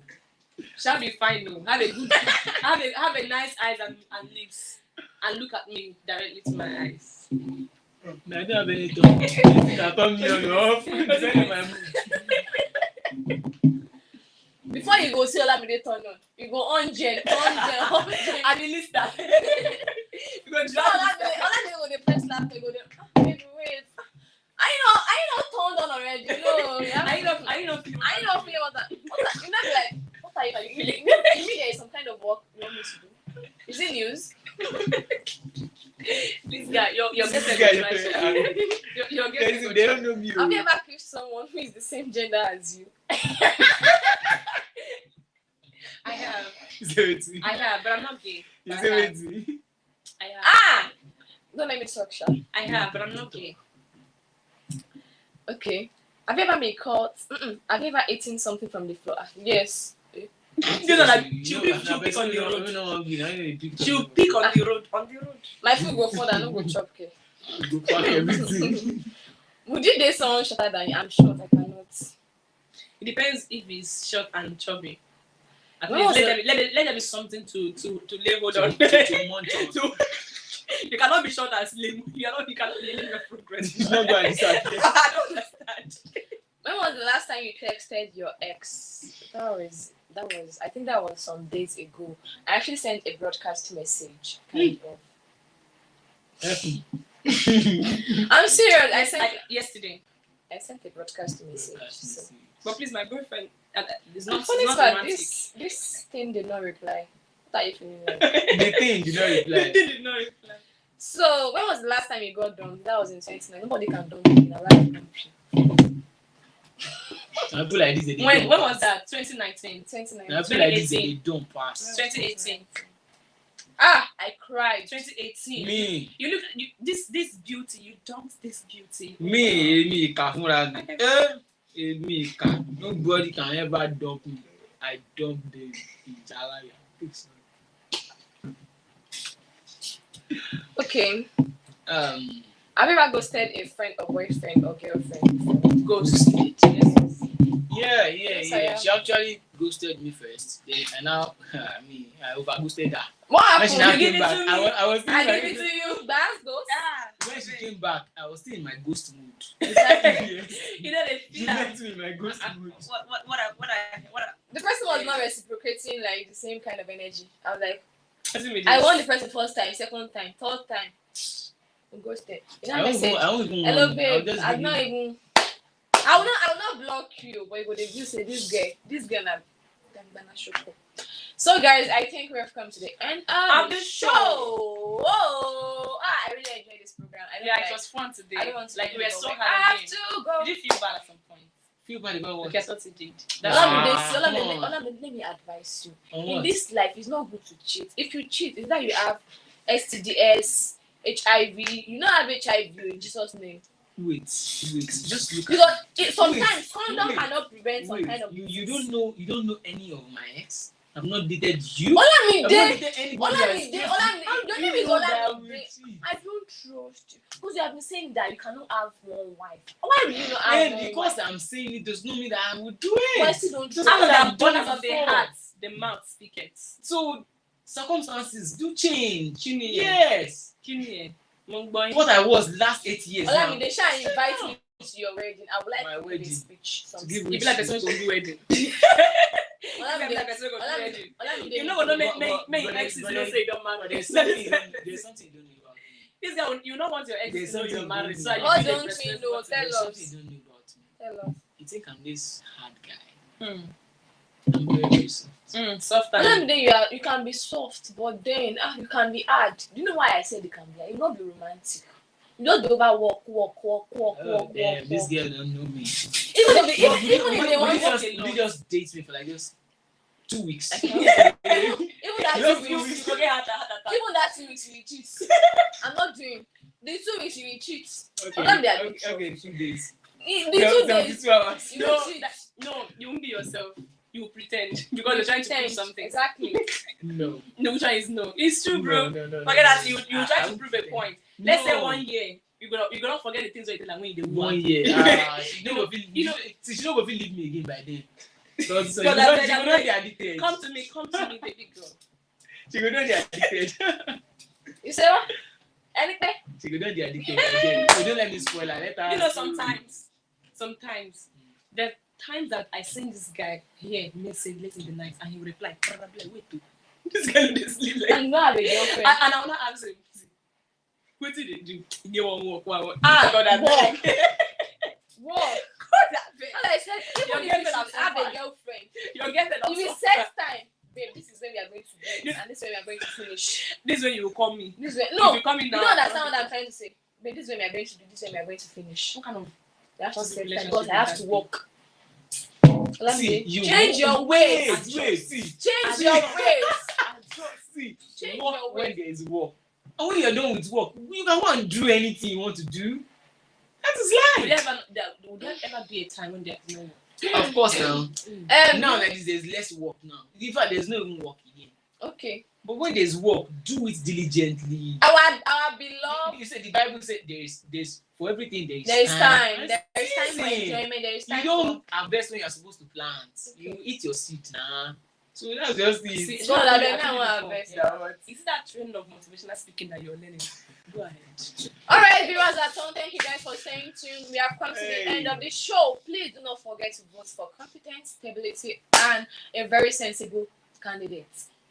[SPEAKER 3] shall be fine though. Have a good have a nice eyes and lips. And look at me directly to my eyes.
[SPEAKER 2] I don't have any talk. You can turn me on or off. Depending on my mood.
[SPEAKER 1] Before you go see Olamide turn on, you go on Jen.
[SPEAKER 3] And the lister. You go drag
[SPEAKER 1] Olamide go the press laptop, you go there. Baby, wait. I not turned on already. No,
[SPEAKER 3] Are you not feeling
[SPEAKER 1] I know feeling what that. You know, like, what are you feeling? You mean there is some kind of work you want me to do? Is it news?
[SPEAKER 3] this guy? Your
[SPEAKER 2] This
[SPEAKER 3] guest
[SPEAKER 2] guy,
[SPEAKER 3] your guest
[SPEAKER 2] they don't know me.
[SPEAKER 1] Have you ever kissed someone who is the same gender as you?
[SPEAKER 3] I have,
[SPEAKER 2] Seventy.
[SPEAKER 3] but I'm not gay. I have.
[SPEAKER 2] 70.
[SPEAKER 3] I have.
[SPEAKER 1] Don't let me talk, Sha.
[SPEAKER 3] I have, but I'm not gay.
[SPEAKER 1] Okay. Have you ever been caught? Have you ever eaten something from the floor? Yes.
[SPEAKER 3] You know, like she'll pick on the road. She'll pick on the road. On the road.
[SPEAKER 1] My food go further, no go chop cake.
[SPEAKER 2] Go pack everything.
[SPEAKER 1] Would you date someone shorter than you? I'm short, I cannot.
[SPEAKER 3] It depends if it's short and chubby. At
[SPEAKER 1] When
[SPEAKER 3] least
[SPEAKER 1] was
[SPEAKER 3] let there be something to lay hold on.
[SPEAKER 2] To munch on.
[SPEAKER 3] To- you cannot be short and slim. You cannot be in your progress.
[SPEAKER 2] It's not going to disappear.
[SPEAKER 3] I don't understand.
[SPEAKER 1] When was the last time you texted your ex? I think that was some days ago. I actually sent a broadcast message. Kind of. I'm serious. I sent
[SPEAKER 3] Yesterday.
[SPEAKER 1] a broadcast message. So.
[SPEAKER 3] But please, my boyfriend is
[SPEAKER 1] I'm
[SPEAKER 3] not,
[SPEAKER 1] funny
[SPEAKER 3] not
[SPEAKER 1] part,
[SPEAKER 3] romantic.
[SPEAKER 1] this thing did not reply. What are you feeling like?
[SPEAKER 2] The thing did not reply.
[SPEAKER 3] They did not reply.
[SPEAKER 1] So when was the last time you got dumped? That was in 2019. Nobody can dump you in a life.
[SPEAKER 2] I feel like this is
[SPEAKER 3] When was that? 2019.
[SPEAKER 1] 2019.
[SPEAKER 2] I feel like this is
[SPEAKER 3] 2018.
[SPEAKER 2] they don't pass.
[SPEAKER 3] 2018.
[SPEAKER 1] I cried.
[SPEAKER 3] 2018.
[SPEAKER 2] Me.
[SPEAKER 3] You look this beauty. You dumped this beauty.
[SPEAKER 2] Me, Kafura. Me, nobody can ever dump me. I dump the Jalaya.
[SPEAKER 1] Okay.
[SPEAKER 2] Um,
[SPEAKER 1] Have you ever ghosted a friend or boyfriend or girlfriend?
[SPEAKER 2] ghosted.
[SPEAKER 1] Yes.
[SPEAKER 2] Yeah.
[SPEAKER 1] Yes, I am.
[SPEAKER 2] She actually ghosted me first. Then and now, I over ghosted her.
[SPEAKER 1] What
[SPEAKER 2] When she
[SPEAKER 1] happened?
[SPEAKER 2] now
[SPEAKER 1] You give
[SPEAKER 2] came
[SPEAKER 1] it
[SPEAKER 2] back,
[SPEAKER 1] to me.
[SPEAKER 2] I was still
[SPEAKER 1] I
[SPEAKER 2] in my,
[SPEAKER 1] give it to you. That's ghost.
[SPEAKER 2] when she came back, I was still in my ghost mood.
[SPEAKER 1] Exactly.
[SPEAKER 2] Yes.
[SPEAKER 3] You know they
[SPEAKER 2] She
[SPEAKER 3] feel that.
[SPEAKER 2] left me in my ghost mood.
[SPEAKER 3] What
[SPEAKER 1] The person was not reciprocating like the same kind of energy. I was like,
[SPEAKER 3] I
[SPEAKER 1] I won the person first time, second time, third time. I'm ghosted. You know,
[SPEAKER 2] I
[SPEAKER 1] message.
[SPEAKER 2] won't even
[SPEAKER 1] Hello,
[SPEAKER 2] I'll
[SPEAKER 1] babe.
[SPEAKER 2] just
[SPEAKER 1] I'm
[SPEAKER 2] give
[SPEAKER 1] not
[SPEAKER 2] you-
[SPEAKER 1] even. I will not block you, but you go you say this girl, na shoko. So, guys, I think we have come to the end of the show. Oh, I really enjoyed this program.
[SPEAKER 3] it was fun today.
[SPEAKER 1] I don't want to
[SPEAKER 3] like we were so
[SPEAKER 1] I
[SPEAKER 3] hard
[SPEAKER 1] have
[SPEAKER 3] again.
[SPEAKER 1] to go.
[SPEAKER 3] Did you feel bad at some point?
[SPEAKER 2] Feel bad about what?
[SPEAKER 3] Okay, I thought you did.
[SPEAKER 1] Let me advise you.
[SPEAKER 2] On
[SPEAKER 1] In
[SPEAKER 2] what?
[SPEAKER 1] this life, it's not good to cheat. If you cheat, it's that you have STDs, HIV. You don't have HIV in Jesus' name.
[SPEAKER 2] Wait. Just look.
[SPEAKER 1] Because sometimes condom
[SPEAKER 2] wait,
[SPEAKER 1] cannot prevent some
[SPEAKER 2] Wait,
[SPEAKER 1] kind of.
[SPEAKER 2] you don't know any of my ex. I've not dated you.
[SPEAKER 1] Olamide,
[SPEAKER 2] I've not dated anybody
[SPEAKER 1] Olamide,
[SPEAKER 2] else. How
[SPEAKER 1] your
[SPEAKER 2] do
[SPEAKER 1] name
[SPEAKER 2] you
[SPEAKER 1] is
[SPEAKER 2] know that I
[SPEAKER 1] Olamide.
[SPEAKER 2] will cheat?
[SPEAKER 1] I don't trust you because you have been saying that you cannot have one wife. Why do you not have one
[SPEAKER 2] Because
[SPEAKER 1] wife?
[SPEAKER 2] I'm saying it does not mean that I will do
[SPEAKER 1] But I
[SPEAKER 2] it.
[SPEAKER 1] still don't
[SPEAKER 2] Just
[SPEAKER 1] trust.
[SPEAKER 2] because
[SPEAKER 3] After
[SPEAKER 2] I've
[SPEAKER 3] the
[SPEAKER 2] done it
[SPEAKER 3] bonus of the
[SPEAKER 2] before.
[SPEAKER 3] heart, the mouth speaketh.
[SPEAKER 2] So circumstances do change.
[SPEAKER 3] Kini.
[SPEAKER 2] Yes.
[SPEAKER 3] Kini. Mongboy.
[SPEAKER 2] What I was last 8 years now.
[SPEAKER 1] Olamide, shall invite me to your wedding. I would like
[SPEAKER 2] My
[SPEAKER 1] to give a
[SPEAKER 2] wedding.
[SPEAKER 1] speech.
[SPEAKER 2] To give
[SPEAKER 3] You be like person who go do wedding.
[SPEAKER 1] Olamide,
[SPEAKER 3] Olamide.
[SPEAKER 1] Olamide,
[SPEAKER 3] You know what? Don't
[SPEAKER 2] But-
[SPEAKER 3] make
[SPEAKER 2] but-
[SPEAKER 3] exes
[SPEAKER 2] but-
[SPEAKER 3] don't say you don't
[SPEAKER 2] But
[SPEAKER 3] marry.
[SPEAKER 2] there's something you don't know about me.
[SPEAKER 3] This guy, you don't want your exes
[SPEAKER 2] There's
[SPEAKER 3] to know
[SPEAKER 2] something
[SPEAKER 3] you're
[SPEAKER 2] you
[SPEAKER 3] married.
[SPEAKER 2] don't
[SPEAKER 3] So
[SPEAKER 2] know.
[SPEAKER 3] you
[SPEAKER 1] What
[SPEAKER 3] feel
[SPEAKER 1] don't
[SPEAKER 3] like
[SPEAKER 1] you
[SPEAKER 3] responsible.
[SPEAKER 1] know? Tell
[SPEAKER 2] There's
[SPEAKER 1] us.
[SPEAKER 2] something you don't know about me.
[SPEAKER 1] Tell us.
[SPEAKER 2] You think I'm this hard guy.
[SPEAKER 3] Hmm.
[SPEAKER 2] I'm very soft.
[SPEAKER 3] Soft and
[SPEAKER 1] Olamide, you can be soft, but then you can be hard. Do you know why I said you can be hard? You not be romantic. You just be over walk.
[SPEAKER 2] This girl don't know me.
[SPEAKER 1] Even if they want
[SPEAKER 3] walk
[SPEAKER 2] Would you
[SPEAKER 3] alone.
[SPEAKER 2] just date me for like just 2 weeks?
[SPEAKER 1] even that
[SPEAKER 2] Just
[SPEAKER 1] 2
[SPEAKER 2] you
[SPEAKER 1] weeks,
[SPEAKER 3] forget how to
[SPEAKER 1] even that 2 weeks you will cheat. I'm not doing the 2 weeks you will cheat.
[SPEAKER 2] Okay,
[SPEAKER 1] Olamide, I don't trust.
[SPEAKER 2] okay, 2 days.
[SPEAKER 1] The 2 days
[SPEAKER 2] 72 hours.
[SPEAKER 1] you
[SPEAKER 3] No,
[SPEAKER 1] will cheat.
[SPEAKER 3] no, you won't be yourself. You will pretend because you're trying to prove something.
[SPEAKER 1] Exactly.
[SPEAKER 2] No.
[SPEAKER 3] No, which one is no? It's true, bro.
[SPEAKER 2] No.
[SPEAKER 3] Forget that you try
[SPEAKER 2] I
[SPEAKER 3] to
[SPEAKER 2] won't
[SPEAKER 3] prove a
[SPEAKER 2] pretend.
[SPEAKER 3] point. Let's say
[SPEAKER 2] No.
[SPEAKER 3] 1 year. You're gonna forget the things that you tell her when you do
[SPEAKER 2] 1 year. She don't go feel leave me again by then. So she go
[SPEAKER 3] that's
[SPEAKER 2] know they addicted.
[SPEAKER 3] Come to me, baby girl.
[SPEAKER 2] She go know they addicted.
[SPEAKER 1] You say what? Anything?
[SPEAKER 2] She go know they addicted by then. So don't let me spoil her. Let her.
[SPEAKER 3] You know, sometimes there are times that I send this guy here message late in the night and he will reply, wait to this guy will sleep like
[SPEAKER 1] And you don't have a girlfriend.
[SPEAKER 3] and I will not answer him. What did they do? You want walk. God, I
[SPEAKER 1] walk.
[SPEAKER 3] beg.
[SPEAKER 1] Walk.
[SPEAKER 3] God, I beg.
[SPEAKER 1] And I said, even
[SPEAKER 3] You're
[SPEAKER 1] if you
[SPEAKER 3] getting
[SPEAKER 1] have a
[SPEAKER 3] upset.
[SPEAKER 1] girlfriend,
[SPEAKER 3] You're getting
[SPEAKER 1] you will
[SPEAKER 3] upset.
[SPEAKER 1] set time. Babe, this is when we are going to do it, and this is when we are going to finish.
[SPEAKER 3] This is when you will call me.
[SPEAKER 1] This way,
[SPEAKER 3] If
[SPEAKER 1] no,
[SPEAKER 3] you call me
[SPEAKER 1] you
[SPEAKER 3] now.
[SPEAKER 1] don't understand what I'm trying to say. Babe, this is when we are going to do this, when we are going to finish.
[SPEAKER 3] What kind of
[SPEAKER 1] You have to
[SPEAKER 3] What's the
[SPEAKER 1] set time
[SPEAKER 3] relationship
[SPEAKER 1] because I have
[SPEAKER 3] with
[SPEAKER 1] to
[SPEAKER 3] that
[SPEAKER 1] walk.
[SPEAKER 2] See, you
[SPEAKER 1] Change your ways.
[SPEAKER 2] Wait, see.
[SPEAKER 1] Change your ways.
[SPEAKER 2] See,
[SPEAKER 1] Change
[SPEAKER 2] work
[SPEAKER 1] your
[SPEAKER 2] when
[SPEAKER 1] ways.
[SPEAKER 2] there is work. And when you're done with work, you can go and do anything you want to do. That is
[SPEAKER 3] would
[SPEAKER 2] life.
[SPEAKER 3] there ever be a time when there's no work?
[SPEAKER 2] Of course, now.
[SPEAKER 1] Um,
[SPEAKER 2] Now like this, there's less work now. In fact, there's no even work again.
[SPEAKER 1] okay.
[SPEAKER 2] But when there's work, do it diligently.
[SPEAKER 1] Our beloved.
[SPEAKER 2] You said the Bible said there's for everything there is
[SPEAKER 1] There is time.
[SPEAKER 2] That's
[SPEAKER 1] There is time for
[SPEAKER 2] season.
[SPEAKER 1] enjoyment. There is time
[SPEAKER 2] You don't harvest when you're supposed to plant.
[SPEAKER 1] Okay.
[SPEAKER 2] You eat your seed now. So that's just it.
[SPEAKER 3] See,
[SPEAKER 1] God, I
[SPEAKER 3] I've
[SPEAKER 1] beg,
[SPEAKER 3] been
[SPEAKER 1] I want to
[SPEAKER 3] before.
[SPEAKER 1] harvest.
[SPEAKER 2] Yeah, but
[SPEAKER 3] Is it that trend of motivational speaking that you're learning? Go ahead.
[SPEAKER 1] All right, viewers at home, thank you guys for staying tuned. We have come to the end of the show. Please do not forget to vote for competence, stability, and a very sensible candidate.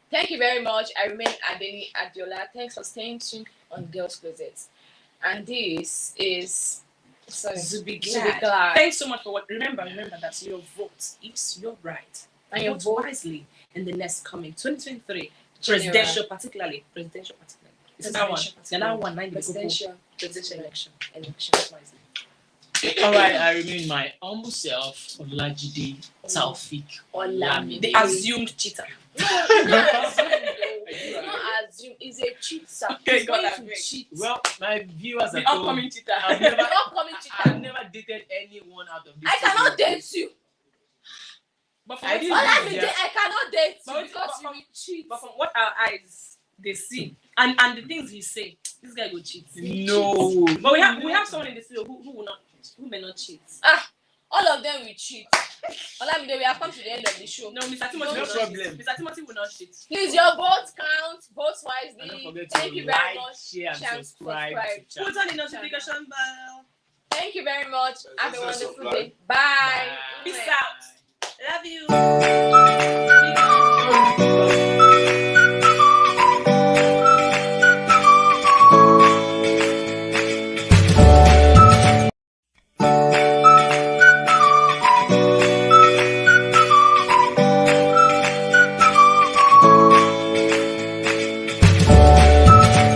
[SPEAKER 1] Thank you very much. I remain Adeni Adiola. Thanks for staying tuned on Girls Closet. And this is
[SPEAKER 3] Zubi
[SPEAKER 1] Glad.
[SPEAKER 3] Thanks so much for what. Remember that your vote is your right.
[SPEAKER 1] And your vote
[SPEAKER 3] wisely in the next coming 2023
[SPEAKER 1] General.
[SPEAKER 3] presidential, particularly. that one.
[SPEAKER 1] Presidential
[SPEAKER 3] That one. Nine
[SPEAKER 1] presidential
[SPEAKER 3] election.
[SPEAKER 1] elections.
[SPEAKER 2] All right, I remain my humble self, Olajide Taufik Olamide.
[SPEAKER 3] The assumed cheater.
[SPEAKER 1] No, it's not assume. It's a cheater.
[SPEAKER 3] Okay,
[SPEAKER 1] He's
[SPEAKER 3] God,
[SPEAKER 1] going
[SPEAKER 3] I
[SPEAKER 1] to
[SPEAKER 3] beg.
[SPEAKER 1] cheat.
[SPEAKER 2] Well, my viewers
[SPEAKER 3] The
[SPEAKER 2] at home,
[SPEAKER 3] upcoming cheater.
[SPEAKER 2] I've never,
[SPEAKER 1] The upcoming
[SPEAKER 2] I've
[SPEAKER 1] cheater.
[SPEAKER 2] never dated anyone out of this.
[SPEAKER 1] I cannot date you.
[SPEAKER 3] But from
[SPEAKER 2] I
[SPEAKER 3] what
[SPEAKER 2] didn't
[SPEAKER 3] our
[SPEAKER 2] date
[SPEAKER 3] eyes-
[SPEAKER 2] you.
[SPEAKER 1] I cannot date
[SPEAKER 3] But
[SPEAKER 1] you
[SPEAKER 3] wait,
[SPEAKER 1] because
[SPEAKER 3] but
[SPEAKER 1] you will cheat.
[SPEAKER 3] but from what our eyes they see and the things he say, this guy will cheat.
[SPEAKER 2] No.
[SPEAKER 3] But we have someone in the studio who may not cheat.
[SPEAKER 1] All of them will cheat. Olamide, we have come to the end of the show.
[SPEAKER 3] No, Mr. Timothy
[SPEAKER 2] No
[SPEAKER 3] will
[SPEAKER 2] problem.
[SPEAKER 3] not cheat. Mr. Timothy will not cheat.
[SPEAKER 1] Please, your votes count. Votes
[SPEAKER 2] And don't
[SPEAKER 1] wisely.
[SPEAKER 2] forget
[SPEAKER 1] Thank
[SPEAKER 2] to
[SPEAKER 1] you very
[SPEAKER 2] like,
[SPEAKER 1] much.
[SPEAKER 2] share, and
[SPEAKER 1] Chance,
[SPEAKER 2] subscribe.
[SPEAKER 1] subscribe.
[SPEAKER 2] to
[SPEAKER 3] Put on the notification bell.
[SPEAKER 1] Thank you very much. Have a
[SPEAKER 4] Subscribe.
[SPEAKER 1] wonderful day. Bye.
[SPEAKER 3] Peace out. Love you.